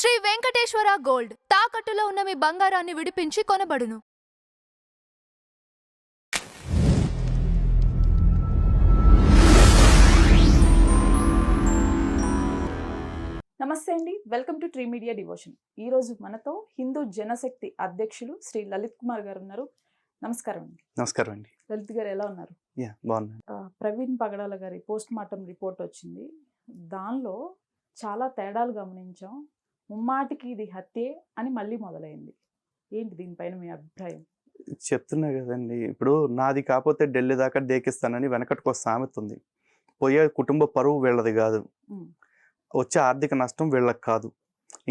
Shri Venkateswara gold తాకట్టులో ఉన్న మీ బంగారాన్ని విడిపించి కొనబడును. నమస్తే అండి, welcome to tree media devotion. ఈరోజు మనతో హిందూ జనశక్తి అధ్యక్షులు శ్రీ లలిత్ కుమార్ గారు ఉన్నారు. నమస్కారం అండి. నమస్కారం అండి. లలిత్ గారు ఎలా ఉన్నారు? బాగున్నాను. ప్రవీణ్ పగడాల గారి పోస్ట్ మార్టం రిపోర్ట్ వచ్చింది. దానిలో చాలా తేడాలు గమనించాం. ముమ్మాటికి ఇది హత్యే అని మళ్ళీ మొదలైంది. ఏంటి దీనిపైన మీ అభిప్రాయం? చెప్తున్నా కదండి, ఇప్పుడు నాది కాకపోతే ఢిల్లీ దాకా డేకిస్తానని వెనకట్టుకో సామెత ఉంది. పోయే కుటుంబ పరువు వీళ్ళది కాదు, వచ్చే ఆర్థిక నష్టం వీళ్ళకి కాదు.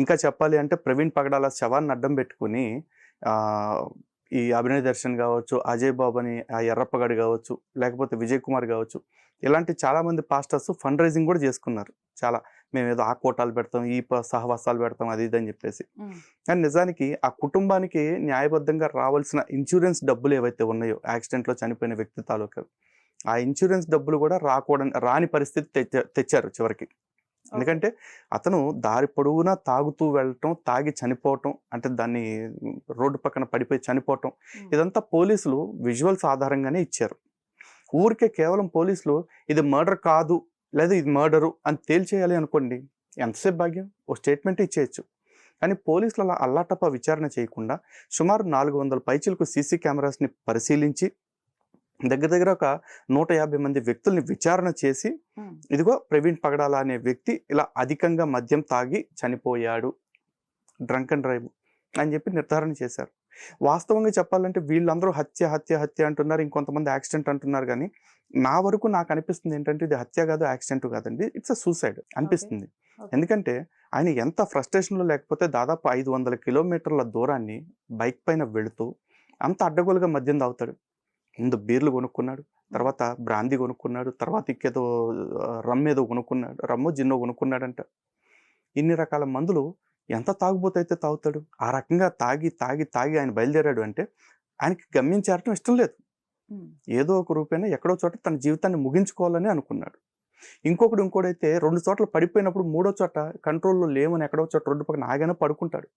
ఇంకా చెప్పాలి అంటే ప్రవీణ్ పగడాల శవాన్ని అడ్డం పెట్టుకుని ఈ అభినయ్ దర్శన్ కావచ్చు, అజయ్ బాబు అని ఆ ఎర్రప్పగడి కావచ్చు, లేకపోతే విజయ్ కుమార్ కావచ్చు, ఇలాంటి చాలామంది పాస్టర్స్ ఫండ్ రైజింగ్ కూడా చేసుకున్నారు. చాలా మేము ఏదో ఆ కోటాలు పెడతాం, ఈ సహవాసాలు పెడతాం, అది ఇది అని చెప్పేసి. కానీ నిజానికి ఆ కుటుంబానికి న్యాయబద్ధంగా రావాల్సిన ఇన్సూరెన్స్ డబ్బులు ఏవైతే ఉన్నాయో యాక్సిడెంట్లో చనిపోయిన వ్యక్తి తాలూకా, ఆ ఇన్సూరెన్స్ డబ్బులు కూడా రాని పరిస్థితి తెచ్చారు చివరికి. ఎందుకంటే అతను దారి పొడవునా తాగుతూ వెళ్ళటం, తాగి చనిపోవటం, అంటే దాన్ని రోడ్డు పక్కన పడిపోయి చనిపోవటం, ఇదంతా పోలీసులు విజువల్స్ ఆధారంగానే ఇచ్చారు. ఊరికే కేవలం పోలీసులు ఇది మర్డర్ కాదు లేదా ఇది మర్డరు అని తేల్చేయాలి అనుకోండి, ఎంతసేపు భాగ్యం, ఓ స్టేట్మెంట్ ఇచ్చేయచ్చు. కానీ పోలీసులు అలా అల్లాటప్ప విచారణ చేయకుండా సుమారు 400 పైచీలకు సీసీ కెమెరాస్ని పరిశీలించి దగ్గర ఒక 150 మంది వ్యక్తుల్ని విచారణ చేసి, ఇదిగో ప్రవీణ్ పగడాల అనే వ్యక్తి ఇలా అధికంగా మద్యం తాగి చనిపోయాడు, డ్రంక్ అండ్ డ్రైవ్ అని చెప్పి నిర్ధారణ చేశారు. వాస్తవంగా చెప్పాలంటే వీళ్ళందరూ హత్య హత్య హత్య అంటున్నారు, ఇంకొంతమంది యాక్సిడెంట్ అంటున్నారు. కానీ నా వరకు నాకు అనిపిస్తుంది ఏంటంటే ఇది హత్య కాదు, యాక్సిడెంట్ కాదండి, ఇట్స్ అ సూసైడ్ అనిపిస్తుంది. ఎందుకంటే ఆయన ఎంత ఫ్రస్ట్రేషన్లో లేకపోతే దాదాపు 500 కిలోమీటర్ల దూరాన్ని బైక్ పైన వెళుతూ అంత అడ్డగోలుగా మద్యం తాగుతాడు. ముందు బీర్లు కొనుక్కున్నాడు, తర్వాత బ్రాందీ కొనుక్కున్నాడు, తర్వాత ఇంకేదో ఏదో కొనుక్కున్నాడు, రమ్మో జిన్నో కొనుక్కున్నాడంట. ఇన్ని రకాల మందులు ఎంత తాగుబోతైతే తాగుతాడు. ఆ రకంగా తాగి తాగి తాగి ఆయన బయలుదేరాడు అంటే ఆయనకి గమ్యం చేరటం ఇష్టం లేదు. ఏదో ఒక రూపేణ ఎక్కడో చోట తన జీవితాన్ని ముగించుకోవాలని అనుకున్నాడు. ఇంకోడైతే 2 చోట్ల పడిపోయినప్పుడు 3వ చోట కంట్రోల్లో లేవని ఎక్కడో చోట రోడ్డు పక్కన ఆగానే పడుకుంటాడు.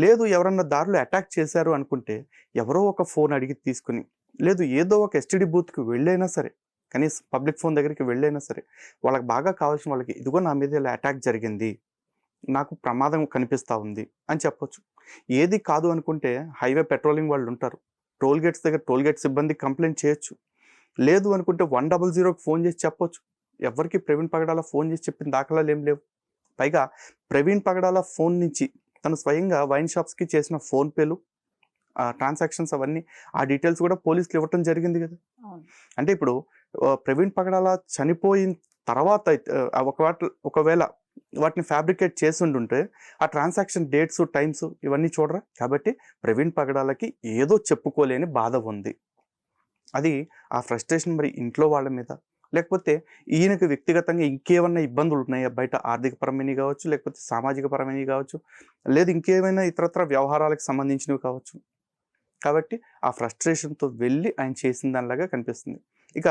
లేదు ఎవరన్నా దారిలో అటాక్ చేశారు అనుకుంటే ఎవరో ఒక ఫోన్ అడిగి తీసుకుని, లేదు ఏదో ఒక ఎస్టీడీ బూత్కి వెళ్ళైనా సరే, కనీసం పబ్లిక్ ఫోన్ దగ్గరికి వెళ్ళైనా సరే, వాళ్ళకి బాగా కావాల్సిన వాళ్ళకి ఇదిగో నా మీద ఇలా అటాక్ జరిగింది, నాకు ప్రమాదం కనిపిస్తూ ఉంది అని చెప్పొచ్చు. ఏది కాదు అనుకుంటే హైవే పెట్రోలింగ్ వాళ్ళు ఉంటారు, టోల్ గేట్స్ దగ్గర టోల్ గేట్ సిబ్బంది కంప్లైంట్ చేయొచ్చు. లేదు అనుకుంటే 100కి ఫోన్ చేసి చెప్పొచ్చు. ఎవరికి ప్రవీణ్ పగడాల ఫోన్ చేసి చెప్పిన దాఖలాలు ఏం లేవు. పైగా ప్రవీణ్ పగడాల ఫోన్ నుంచి తను స్వయంగా వైన్ షాప్స్కి చేసిన ఫోన్పేలు, ట్రాన్సాక్షన్స్ అవన్నీ ఆ డీటెయిల్స్ కూడా పోలీసులు ఇవ్వటం జరిగింది కదా. అంటే ఇప్పుడు ప్రవీణ్ పగడాల చనిపోయిన తర్వాత ఒకవేళ వాటిని ఫ్యాబ్రికేట్ చేసి ఉంటుంటే ఆ ట్రాన్సాక్షన్ డేట్స్, టైమ్స్ ఇవన్నీ చూడరా. కాబట్టి ప్రవీణ్ పగడాలకి ఏదో చెప్పుకోలేని బాధ ఉంది. అది ఆ ఫ్రస్ట్రేషన్ మరి ఇంట్లో వాళ్ళ మీద, లేకపోతే ఈయనకు వ్యక్తిగతంగా ఇంకేమన్నా ఇబ్బందులు ఉన్నాయా, బయట ఆర్థిక పరమైనవి కావచ్చు, లేకపోతే సామాజిక పరమైనవి కావచ్చు, లేదు ఇంకేమైనా ఇతరత్ర వ్యవహారాలకు సంబంధించినవి కావచ్చు. కాబట్టి ఆ ఫ్రస్ట్రేషన్తో వెళ్ళి ఆయన చేసిన దానిలాగా కనిపిస్తుంది. ఇక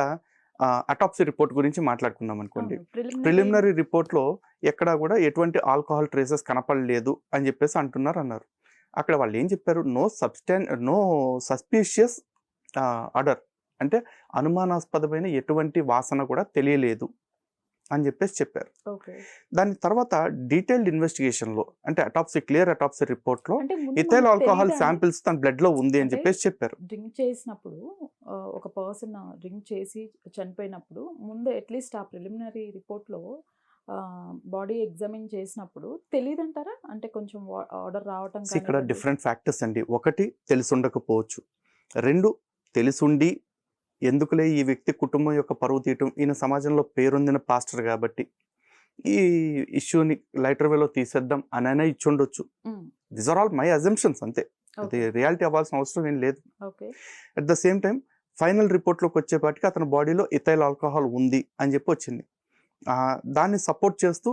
అటాప్సీ రిపోర్ట్ గురించి మాట్లాడుకుందాం అనుకోండి. ప్రిలిమినరీ రిపోర్ట్లో ఎక్కడా కూడా ఎటువంటి ఆల్కహాల్ ట్రేసెస్ కనపడలేదు అని చెప్పేసి అన్నారు. అక్కడ వాళ్ళు ఏం చెప్పారు, నో సస్పీషియస్ ఆర్డర్, అంటే అనుమానాస్పదమైన ఎటువంటి వాసన కూడా తెలియలేదు అని చెప్పేసి చెప్పారు. దాని తర్వాత డీటెయిల్డ్ ఇన్వెస్టిగేషన్లో, అంటే క్లియర్ అటాప్సీ రిపోర్ట్లో ఇథైల్ ఆల్కహాల్ శాంపిల్స్ తన బ్లడ్ లో ఉంది అని చెప్పేసి చెప్పారు. డ్రింక్ చేసినప్పుడు ఒక పర్సన్ డ్రింక్ చేసి చనిపోయినప్పుడు ముందు అట్లీస్ట్ ఆ ప్రిలిమినరీ రిపోర్ట్లో బాడీ ఎగ్జామిన్ చేసినప్పుడు తెలియదంటారా? అంటే కొంచెం ఆర్డర్ రావటం. ఇక్కడ డిఫరెంట్ ఫ్యాక్టర్స్ అండి. ఒకటి, తెలిసి ఉండకపోవచ్చు. 2, తెలిసుండి ఎందుకులే ఈ వ్యక్తి కుటుంబం యొక్క పరువు తీయటం, ఈయన సమాజంలో పేరొందిన పాస్టర్ కాబట్టి ఈ ఇష్యూని లైటర్ వేలో తీసేద్దాం అనైనా ఇచ్చుండొచ్చు. These are all my assumptions, అంతే. అది రియాలిటీ అవ్వాల్సిన అవసరం ఏం లేదు. At the same time final రిపోర్ట్లోకి వచ్చేపాటికి అతని బాడీలో ఇథైల్ ఆల్కహాల్ ఉంది అని చెప్పి వచ్చింది. దాన్ని సపోర్ట్ చేస్తూ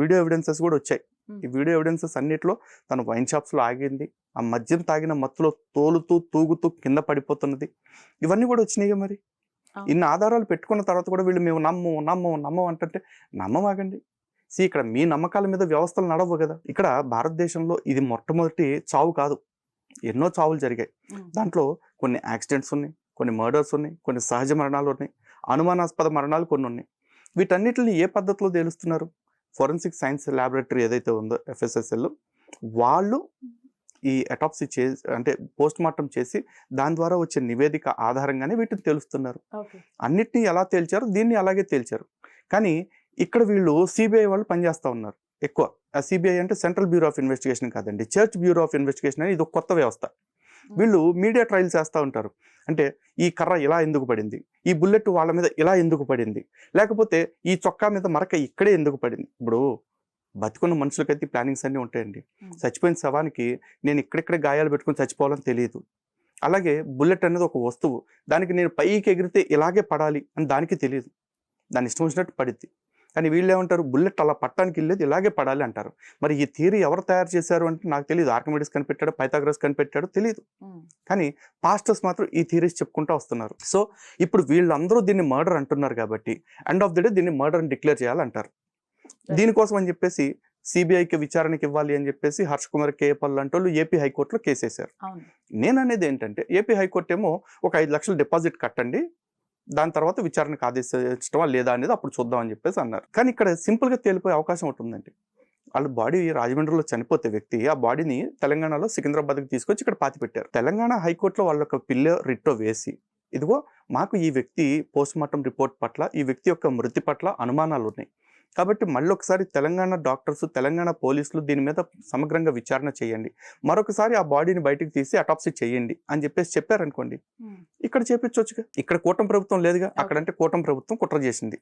వీడియో ఎవిడెన్సెస్ కూడా వచ్చాయి. ఈ వీడియో ఎవిడెన్సెస్ అన్నిట్లో తను వైన్ షాప్స్లో ఆగింది, ఆ మద్యం తాగిన మత్తులో తోలుతూ తూగుతూ కింద పడిపోతున్నది, ఇవన్నీ కూడా వచ్చినాయి. మరి ఇన్ని ఆధారాలు పెట్టుకున్న తర్వాత కూడా వీళ్ళు మేము నమ్మం అంటే నమ్మమాగండి. ఇక్కడ మీ నమ్మకాల మీద వ్యవస్థలు నడవు కదా. ఇక్కడ భారతదేశంలో ఇది మొట్టమొదటి చావు కాదు, ఎన్నో చావులు జరిగాయి. దాంట్లో కొన్ని యాక్సిడెంట్స్ ఉన్నాయి, కొన్ని మర్డర్స్ ఉన్నాయి, కొన్ని సహజ మరణాలు ఉన్నాయి, అనుమానాస్పద మరణాలు కొన్ని ఉన్నాయి. వీటన్నిటిని ఏ పద్ధతిలో తేలుస్తున్నారు? ఫోరెన్సిక్ సైన్స్ ల్యాబొరేటరీ ఏదైతే ఉందో FSSL, వాళ్ళు ఈ అటాప్సీ చేసి అంటే పోస్ట్ మార్టం చేసి దాని ద్వారా వచ్చే నివేదిక ఆధారంగానే వీటిని తేలుస్తున్నారు. అన్నిటినీ ఎలా తేల్చారు, దీన్ని అలాగే తేల్చారు. కానీ ఇక్కడ వీళ్ళు CBI వాళ్ళు పనిచేస్తూ ఉన్నారు ఎక్కువ. CBI అంటే సెంట్రల్ బ్యూరో ఆఫ్ ఇన్వెస్టిగేషన్ కాదండి, చర్చ్ బ్యూరో ఆఫ్ ఇన్వెస్టిగేషన్ అని ఇది ఒక కొత్త వ్యవస్థ. వీళ్ళు మీడియా ట్రయల్స్ చేస్తూ ఉంటారు. అంటే ఈ కర్ర ఇలా ఎందుకు పడింది, ఈ బుల్లెట్ వాళ్ళ మీద ఇలా ఎందుకు పడింది, లేకపోతే ఈ చొక్కా మీద మరక ఇక్కడే ఎందుకు పడింది. ఇప్పుడు బతుకున్న మనుషులకైతే ప్లానింగ్స్ అన్నీ ఉంటాయండి. చచ్చిపోయిన శవానికి నేను ఇక్కడిక్కడే గాయాలు పెట్టుకుని చచ్చిపోవాలని తెలియదు. అలాగే బుల్లెట్ అనేది ఒక వస్తువు, దానికి నేను పైకి ఎగిరితే ఇలాగే పడాలి అని దానికి తెలియదు, దాని ఇష్టం వచ్చినట్టు పడిద్ది. కానీ వీళ్ళు ఏమంటారు, బుల్లెట్ అలా పట్టడానికి వెళ్ళేది ఇలాగే పడాలి అంటారు. మరి ఈ థియరీ ఎవరు తయారు చేశారు అంటే నాకు తెలియదు. ఆర్కిమిడిస్ కనిపెట్టాడు, పైథాగరస్ కనిపెట్టాడు తెలియదు. కానీ పాస్టర్స్ మాత్రం ఈ థియరీస్ చెప్పుకుంటూ వస్తున్నారు. సో ఇప్పుడు వీళ్ళందరూ దీన్ని మర్డర్ అంటున్నారు కాబట్టి ఎండ్ ఆఫ్ ది డే దీన్ని మర్డర్ అని డిక్లేర్ చేయాలంటారు. దీనికోసం అని చెప్పేసి CBIకి విచారణకి ఇవ్వాలి అని చెప్పేసి హర్ష్ కుమార్ కేపల్ లాంటి వాళ్ళు ఏపీ హైకోర్టులో కేసేశారు. నేను అనేది ఏంటంటే ఏపీ హైకోర్టు ఏమో ఒక 5 లక్షలు డిపాజిట్ కట్టండి, దాని తర్వాత విచారణకు ఆదేశించడమా లేదా అనేది అప్పుడు చూద్దాం అని చెప్పేసి అన్నారు. కానీ ఇక్కడ సింపుల్గా తేలిపోయే అవకాశం ఉంటుందండి. వాళ్ళ బాడీ రాజమండ్రిలో చనిపోతే వ్యక్తి ఆ బాడీని తెలంగాణలో సికింద్రాబాద్కి తీసుకొచ్చి ఇక్కడ పాతి పెట్టారు. తెలంగాణ హైకోర్టులో వాళ్ళ ఒక పిల్ల రిట్టో వేసి ఇదిగో మాకు ఈ వ్యక్తి పోస్ట్ మార్టం రిపోర్ట్ పట్ల, ఈ వ్యక్తి యొక్క మృతి పట్ల అనుమానాలు ఉన్నాయి కాబట్టి మళ్ళీ ఒకసారి తెలంగాణ డాక్టర్స్, తెలంగాణ పోలీసులు దీని మీద సమగ్రంగా విచారణ చేయండి, మరొకసారి ఆ బాడీని బయటకు తీసి అటాప్సీ చేయండి అని చెప్పేసి చెప్పారనుకోండి, ఇక్కడ చేపించవచ్చుగా. ఇక్కడ కూటమి ప్రభుత్వం లేదుగా, అక్కడంటే కూటమి ప్రభుత్వం కుట్ర చేసింది.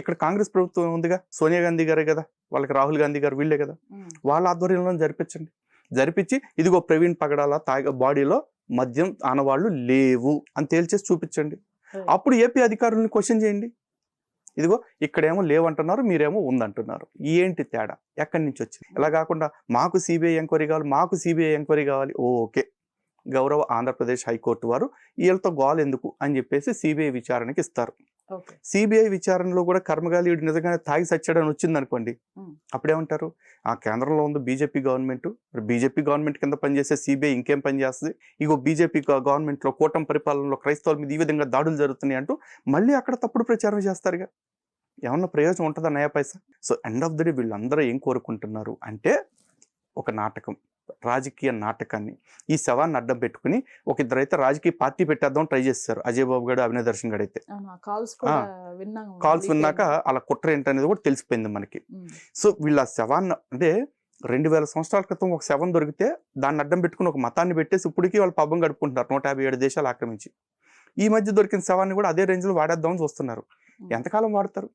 ఇక్కడ కాంగ్రెస్ ప్రభుత్వం ఉందిగా, సోనియా గాంధీ గారే కదా, వాళ్ళకి రాహుల్ గాంధీ గారు వీళ్ళే కదా, వాళ్ళ ఆధ్వర్యంలో జరిపించి ఇదిగో ప్రవీణ్ పగడాల బాడీలో మద్యం ఆనవాళ్లు లేవు అని తేల్చేసి చూపించండి. అప్పుడు ఏపీ అధికారులను క్వశ్చన్ చేయండి, ఇదిగో ఇక్కడేమో లేవంటున్నారు, మీరేమో ఉందంటున్నారు, ఏంటి తేడా, ఎక్కడి నుంచి వచ్చింది? ఇలా కాకుండా మాకు CBI ఎంక్వైరీ కావాలి, మాకు CBI ఎంక్వైరీ కావాలి, ఓకే గౌరవ ఆంధ్రప్రదేశ్ హైకోర్టు వారు వీళ్ళతో గోల్ ఎందుకు అని చెప్పేసి CBI విచారణకి ఇస్తారు. CBI విచారణలో కూడా కర్మగాలి నిజంగానే తాగి సచ్చాడని వచ్చింది అనుకోండి, అప్పుడేమంటారు, ఆ కేంద్రంలో ఉంది బీజేపీ గవర్నమెంట్, బీజేపీ గవర్నమెంట్ కింద పనిచేసే CBI ఇంకేం పని చేస్తుంది, ఇగో బీజేపీ గవర్నమెంట్లో కూటమి పరిపాలనలో క్రైస్తవుల మీద ఈ విధంగా దాడులు జరుగుతున్నాయి అంటూ మళ్ళీ అక్కడ తప్పుడు ప్రచారం చేస్తారుగా. ఏమన్నా ప్రయోజనం ఉంటుందా నయా పైసా? So end of the day వీళ్ళందరూ ఏం కోరుకుంటున్నారు అంటే ఒక నాటకం, రాజకీయ నాటకాన్ని ఈ శవాన్ని అడ్డం పెట్టుకుని ఒక ఇద్దరైతే రాజకీయ పార్టీ పెట్టేద్దాం ట్రై చేస్తారు. అజయ్ బాబు గారు, అభినయ్ దర్శన్ గారు అయితే కాల్స్ విన్నాక అలా కుట్ర ఏంటనేది కూడా తెలిసిపోయింది మనకి. సో వీళ్ళ శవాన్ని అంటే 2000 సంవత్సరాల క్రితం ఒక శవం దొరికితే దాన్ని అడ్డం పెట్టుకుని ఒక మతాన్ని పెట్టేసి ఇప్పటికీ వాళ్ళు పబ్బం గడుపుకుంటున్నారు 157 దేశాలు ఆక్రమించి. ఈ మధ్య దొరికిన శవాన్ని కూడా అదే రేంజ్లో వాడేద్దామని చూస్తున్నారు. ఎంతకాలం వాడతారు?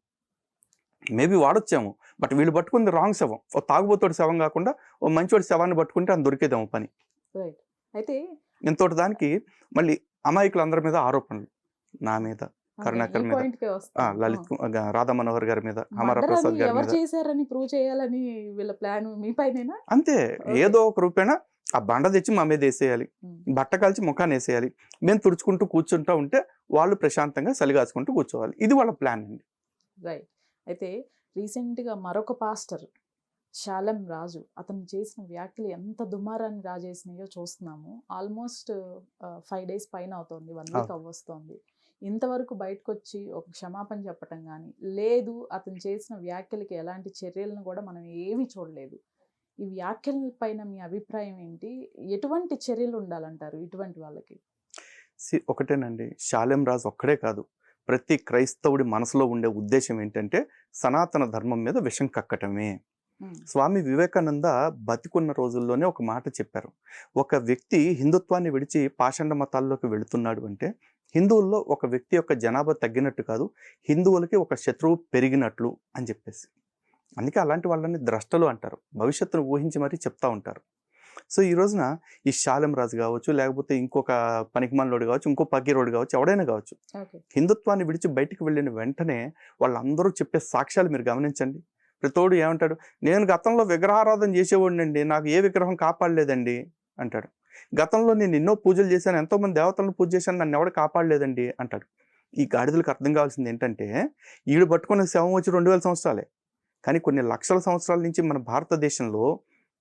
మేబీ వాడొచ్చాము, బట్ వీళ్ళు పట్టుకుంది రాంగ్ శవం, ఓ తాగుబోతోటి శవం కాకుండా ఓ మంచోడి శవాన్ని పట్టుకుంటే అది దొరికేదేమో పని. అయితే ఇంతటి దానికి మళ్ళీ అమాయకులందరి మీద ఆరోపణలు, నా మీద, కరుణాకర్ మీద, లలిత్ రాధా మనోహర్ గారి మీద, అమర ప్రసాద్ గారి మీద చేశారని ప్రూవ్ చేయాలని వీళ్ళ ప్లాన్ మీ పైన అంతే. ఏదో ఒక రూపేణ ఆ బండ తెచ్చి మా మీద వేసేయాలి, బట్ట కాల్చి ముఖాన్ని వేసేయాలి, మేము తుడుచుకుంటూ కూర్చుంటూ ఉంటే వాళ్ళు ప్రశాంతంగా సలిగాచుకుంటూ కూర్చోవాలి. ఇది వాళ్ళ ప్లాన్ అండి. రైట్. అయితే రీసెంట్గా మరొక పాస్టర్ శాలెం రాజు, అతను చేసిన వ్యాఖ్యలు ఎంత దుమారాన్ని రాజేసినాయో చూస్తున్నాము. ఆల్మోస్ట్ 5 days పైన అవుతుంది, 1 week అవ్వస్తోంది. ఇంతవరకు బయటకు వచ్చి ఒక క్షమాపణ చెప్పటం కానీ లేదు, అతను చేసిన వ్యాఖ్యలకి ఎలాంటి చర్యలను కూడా మనం ఏమీ చూడలేదు. ఈ వ్యాఖ్యల పైన మీ అభిప్రాయం ఏంటి? ఎటువంటి చర్యలు ఉండాలంటారు ఇటువంటి వాళ్ళకి? ఒకటేనండి, శాలెం రాజు ఒక్కడే కాదు, ప్రతి క్రైస్తవుడి మనసులో ఉండే ఉద్దేశం ఏంటంటే సనాతన ధర్మం మీద విషం కక్కటమే. స్వామి వివేకానంద బతికున్న రోజుల్లోనే ఒక మాట చెప్పారు, ఒక వ్యక్తి హిందుత్వాన్ని విడిచి పాషండ మతాల్లోకి వెళుతున్నాడు అంటే హిందువుల్లో ఒక వ్యక్తి యొక్క జనాభా తగ్గినట్టు కాదు, హిందువులకి ఒక శత్రువు పెరిగినట్లు అని చెప్పేసి. అందుకే అలాంటి వాళ్ళని ద్రష్టలు అంటారు, భవిష్యత్తును ఊహించి మరీ చెప్తా ఉంటారు. సో ఈ రోజున ఈ శాలెం రాజు కావచ్చు, లేకపోతే ఇంకొక పనికిమాలోడు కావచ్చు, ఇంకో పకీరోడు కావచ్చు, ఎవడైనా కావచ్చు, హిందుత్వాన్ని విడిచి బయటికి వెళ్ళిన వెంటనే వాళ్ళందరూ చెప్పే సాక్ష్యాలు మీరు గమనించండి. ప్రతోడు ఏమంటాడు, నేను గతంలో విగ్రహారాధన చేసేవాడినండి, నాకు ఏ విగ్రహం కాపాడలేదండి అంటాడు. గతంలో నేను ఎన్నో పూజలు చేశాను, ఎంతోమంది దేవతలను పూజ చేశాను, నన్ను ఎవడు కాపాడలేదండి అంటాడు. ఈ గాడిదలకు అర్థం కావాల్సింది ఏంటంటే ఈడు పట్టుకున్న శవం వచ్చి 2000 సంవత్సరాలే, కానీ కొన్ని లక్షల సంవత్సరాల నుంచి మన భారతదేశంలో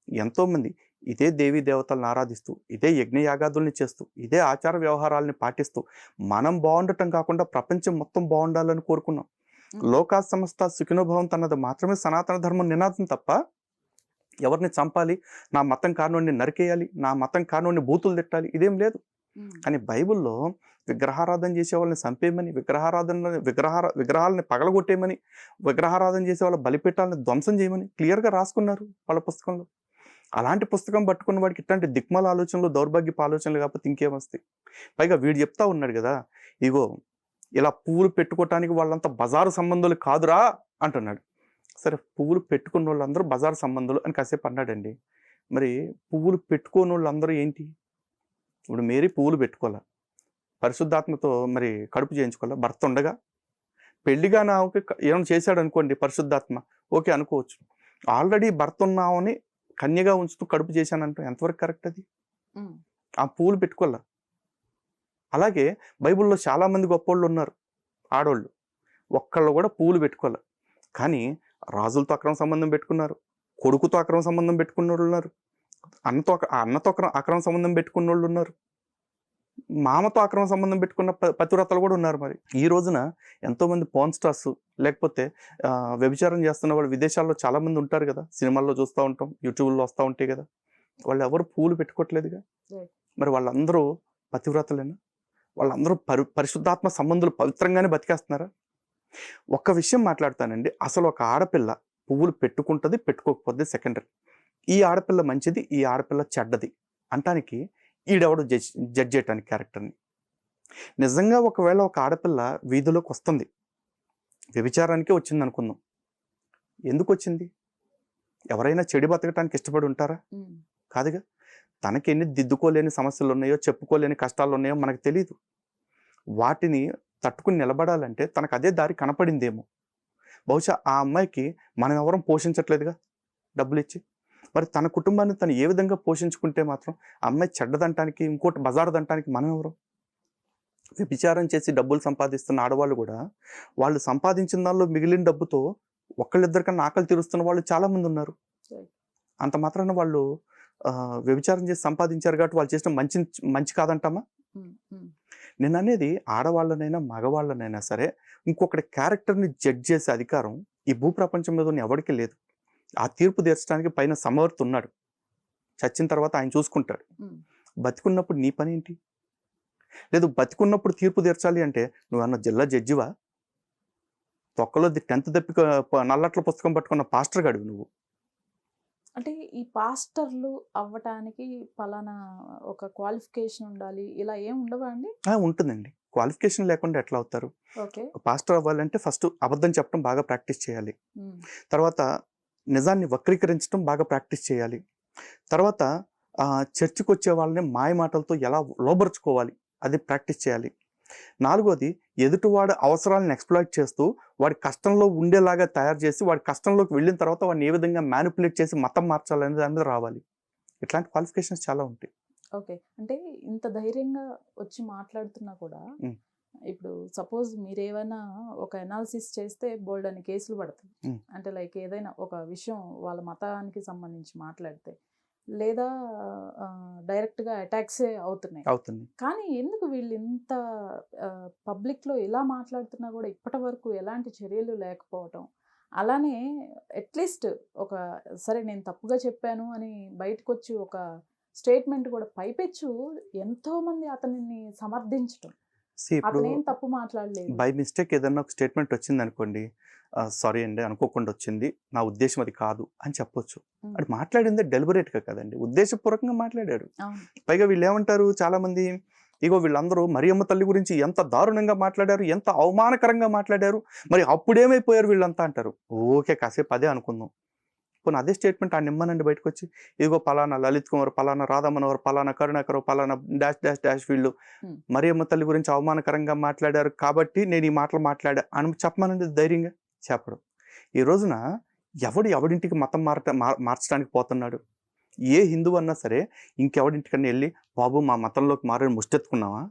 ఎంతోమంది ఇదే దేవీ దేవతలను ఆరాధిస్తూ, ఇదే యజ్ఞయాగాదుల్ని చేస్తూ, ఇదే ఆచార వ్యవహారాలని పాటిస్తూ మనం బాగుండటం కాకుండా ప్రపంచం మొత్తం బాగుండాలని కోరుకున్నాం. లోకా సమస్త సుఖినోభవంతు అన్నది మాత్రమే సనాతన ధర్మం నినాదం తప్ప ఎవరిని చంపాలి, నా మతం కానోడిని నరికేయాలి, నా మతం కానోడిని బూతులు తిట్టాలి, ఇదేం లేదు. కానీ బైబిల్లో విగ్రహారాధన చేసే వాళ్ళని చంపేయమని, విగ్రహాలని పగలగొట్టేయమని, విగ్రహారాధన చేసే వాళ్ళ బలిపీఠాలను ధ్వంసం చేయమని క్లియర్గా రాసుకున్నారు వాళ్ళ పుస్తకంలో. అలాంటి పుస్తకం పట్టుకున్న వాడికి ఇట్లాంటి దిక్మల ఆలోచనలు, దౌర్భాగ్యపు ఆలోచనలు కాకపోతే ఇంకేమొస్తాయి. పైగా వీడు చెప్తా ఉన్నాడు కదా, ఇగో ఇలా పువ్వులు పెట్టుకోవటానికి వాళ్ళంతా బజారు సంబంధాలు కాదురా అంటున్నాడు. సరే, పువ్వులు పెట్టుకున్న వాళ్ళందరూ బజారు సంబంధాలు అని కాసేపు అన్నాడండి. మరి పువ్వులు పెట్టుకోని వాళ్ళందరూ ఏంటి? ఇప్పుడు మేరీ పువ్వులు పెట్టుకోవాలా, పరిశుద్ధాత్మతో మరి కడుపు చేయించుకోవాలా, భర్త ఉండగా. పెళ్లిగా నాకు ఏమైనా చేశాడు అనుకోండి పరిశుద్ధాత్మ, ఓకే అనుకోవచ్చు. ఆల్రెడీ భర్త ఉన్నామని కన్యగా ఉంచుతూ కడుపు చేశానంటే ఎంతవరకు కరెక్ట్ అది? ఆ పువ్వులు పెట్టుకోవాలా. అలాగే బైబిల్లో చాలామంది గొప్పోళ్ళు ఉన్నారు, ఆడోళ్ళు, ఒక్కళ్ళు కూడా పువ్వులు పెట్టుకోవాలి. కానీ రాజులతో అక్రమ సంబంధం పెట్టుకున్నారు, కొడుకుతో అక్రమ సంబంధం పెట్టుకున్న వాళ్ళు ఉన్నారు, అన్నతో అక్రమ సంబంధం పెట్టుకున్న వాళ్ళు ఉన్నారు, మామతో అక్రమ సంబంధం పెట్టుకున్న పతివ్రతలు కూడా ఉన్నారు. మరి ఈ రోజున ఎంతోమంది పోర్న్ స్టార్స్, లేకపోతే వ్యభిచారం చేస్తున్న వాళ్ళు విదేశాల్లో చాలామంది ఉంటారు కదా, సినిమాల్లో చూస్తూ ఉంటాం, యూట్యూబ్లో వస్తూ ఉంటాయి కదా, వాళ్ళు ఎవరు పువ్వులు పెట్టుకోవట్లేదుగా. మరి వాళ్ళందరూ పతివ్రతలేనా? వాళ్ళందరూ పరిశుద్ధాత్మ సంబంధాలు పవిత్రంగానే బతికేస్తున్నారా? ఒక్క విషయం మాట్లాడతానండి, అసలు ఒక ఆడపిల్ల పువ్వులు పెట్టుకుంటుంది, పెట్టుకోకపోతే సెకండరీ. ఈ ఆడపిల్ల మంచిది, ఈ ఆడపిల్ల చెడ్డది అంటానికి ఈడెవడు జడ్జ్ చేయటానికి క్యారెక్టర్ని. నిజంగా ఒకవేళ ఒక ఆడపిల్ల వీధిలోకి వస్తుంది, వ్యభిచారానికే వచ్చింది అనుకుందాం, ఎందుకు వచ్చింది? ఎవరైనా చెడు బతకటానికి ఇష్టపడి ఉంటారా? కాదుగా. తనకి ఎన్ని దిద్దుకోలేని సమస్యలు ఉన్నాయో, చెప్పుకోలేని కష్టాలు ఉన్నాయో మనకు తెలియదు. వాటిని తట్టుకుని నిలబడాలంటే తనకు అదే దారి కనపడిందేమో. బహుశా ఆ అమ్మాయికి మనం ఎవరం పోషించట్లేదుగా డబ్బులు ఇచ్చి. మరి తన కుటుంబాన్ని తను ఏ విధంగా పోషించుకుంటే మాత్రం అమ్మాయి చెడ్డదంటానికి, ఇంకోటి బజారుదంటానికి మనం ఎవరు? వ్యభిచారం చేసి డబ్బులు సంపాదిస్తున్న ఆడవాళ్ళు కూడా వాళ్ళు సంపాదించిన దానిలో మిగిలిన డబ్బుతో ఒకళ్ళిద్దరికన్నా ఆకలి తీరుస్తున్న వాళ్ళు చాలామంది ఉన్నారు. అంత మాత్రాన వాళ్ళు వ్యభిచారం చేసి సంపాదించారు కాబట్టి వాళ్ళు చేసిన మంచి కాదంటామా? నేను అనేది ఆడవాళ్ళనైనా మగవాళ్ళనైనా సరే ఇంకొకటి క్యారెక్టర్ని జడ్జ్ చేసే అధికారం ఈ భూప్రపంచం మీద ఉన్న ఎవరికి లేదు. ఆ తీర్పు తీర్చడానికి పైన సమవర్తి ఉన్నాడు, చచ్చిన తర్వాత ఆయన చూసుకుంటాడు. బతికున్నప్పుడు నీ పని ఏంటి? లేదు, బతికున్నప్పుడు తీర్పు తీర్చాలి అంటే నువ్వన్న జిల్లా జడ్జివా? తొక్కలో 10th తప్పి నల్లట్ల పుస్తకం పట్టుకున్న పాస్టర్ గాడివి నువ్వు. అంటే ఈ పాస్టర్లు అవ్వటానికి పలానా ఒక క్వాలిఫికేషన్ ఉండాలి, ఇలా ఏం ఉండవా అండి? ఉంటుందండి. క్వాలిఫికేషన్ లేకుండా ఎట్లా అవుతారు? పాస్టర్ అవ్వాలంటే ఫస్ట్ అబద్ధం చెప్పడం బాగా ప్రాక్టీస్ చేయాలి, తర్వాత నిజాన్ని వక్రీకరించడం బాగా ప్రాక్టీస్ చేయాలి, తర్వాత చర్చికి వచ్చే వాళ్ళని మాయ మాటలతో ఎలా లోబరుచుకోవాలి అది ప్రాక్టీస్ చేయాలి. 4వది, ఎదుటివాడు అవసరాలను ఎక్స్ప్లాయిట్ చేస్తూ వాడి కష్టంలో ఉండేలాగా తయారు చేసి వాడి కష్టంలోకి వెళ్ళిన తర్వాత వాడిని ఏ విధంగా మ్యానిపులేట్ చేసి మతం మార్చాలనే దాని మీద రావాలి. ఇట్లాంటి క్వాలిఫికేషన్స్ చాలా ఉంటాయి. ఓకే, అంటే ఇంత ధైర్యంగా వచ్చి మాట్లాడుతున్నా కూడా ఇప్పుడు సపోజ్ మీరు ఏమైనా ఒక అనాలిసిస్ చేస్తే బోల్డ్ అని కేసులు పడతాయి. అంటే లైక్ ఏదైనా ఒక విషయం వాళ్ళ మతానికి సంబంధించి మాట్లాడితే, లేదా డైరెక్ట్గా అటాక్సే అవుతున్నాయి. కానీ ఎందుకు వీళ్ళు ఇంత పబ్లిక్లో ఇలా మాట్లాడుతున్నా కూడా ఇప్పటి వరకు ఎలాంటి చర్యలు లేకపోవటం, అలానే అట్లీస్ట్ ఒక సరే నేను తప్పుగా చెప్పాను అని బయటకు వచ్చి ఒక స్టేట్మెంట్ కూడా పైపెచ్చు ఎంతోమంది అతనిని సమర్థించటం, అతను ఏం తప్పు మాట్లాడలేదు. బై మిస్టేక్ ఏదన్నా ఒక స్టేట్మెంట్ వచ్చింది అనుకోండి, సారీ అండి అనుకోకుండా వచ్చింది, నా ఉద్దేశం అది కాదు అని చెప్పొచ్చు. అది మాట్లాడింది డెలిబరేట్గా కదండి, ఉద్దేశపూర్వకంగా మాట్లాడాడు. పైగా వీళ్ళు ఏమంటారు చాలా మంది, ఇగో వీళ్ళందరూ మరియమ్మ తల్లి గురించి ఎంత దారుణంగా మాట్లాడారు, ఎంత అవమానకరంగా మాట్లాడారు, మరి అప్పుడేమైపోయారు వీళ్ళంతా అంటారు. ఓకే, కాసేపు అదే అనుకుందాం. పోనీ అదే స్టేట్మెంట్ ఆ నిమ్మనండి బయటకు వచ్చి, ఇదిగో పలానా లలిత్ కుమార్, పలానా రాధా మనోహర్, పలానా కరుణాకర్, పలానా డాష్ డాష్ డాష్ వీళ్ళు మరియమ్మ తల్లి గురించి అవమానకరంగా మాట్లాడారు కాబట్టి నేను ఈ మాటలు మాట్లాడా అని చెప్పమనండి ధైర్యంగా. చెప్పడం. ఈ రోజున ఎవడింటికి మతం మార్చడానికి పోతున్నాడు? ఏ హిందువు అన్నా సరే ఇంకెవడింటికన్నా వెళ్ళి బాబు మా మతంలోకి మారని ముష్టెత్తుకున్నావా?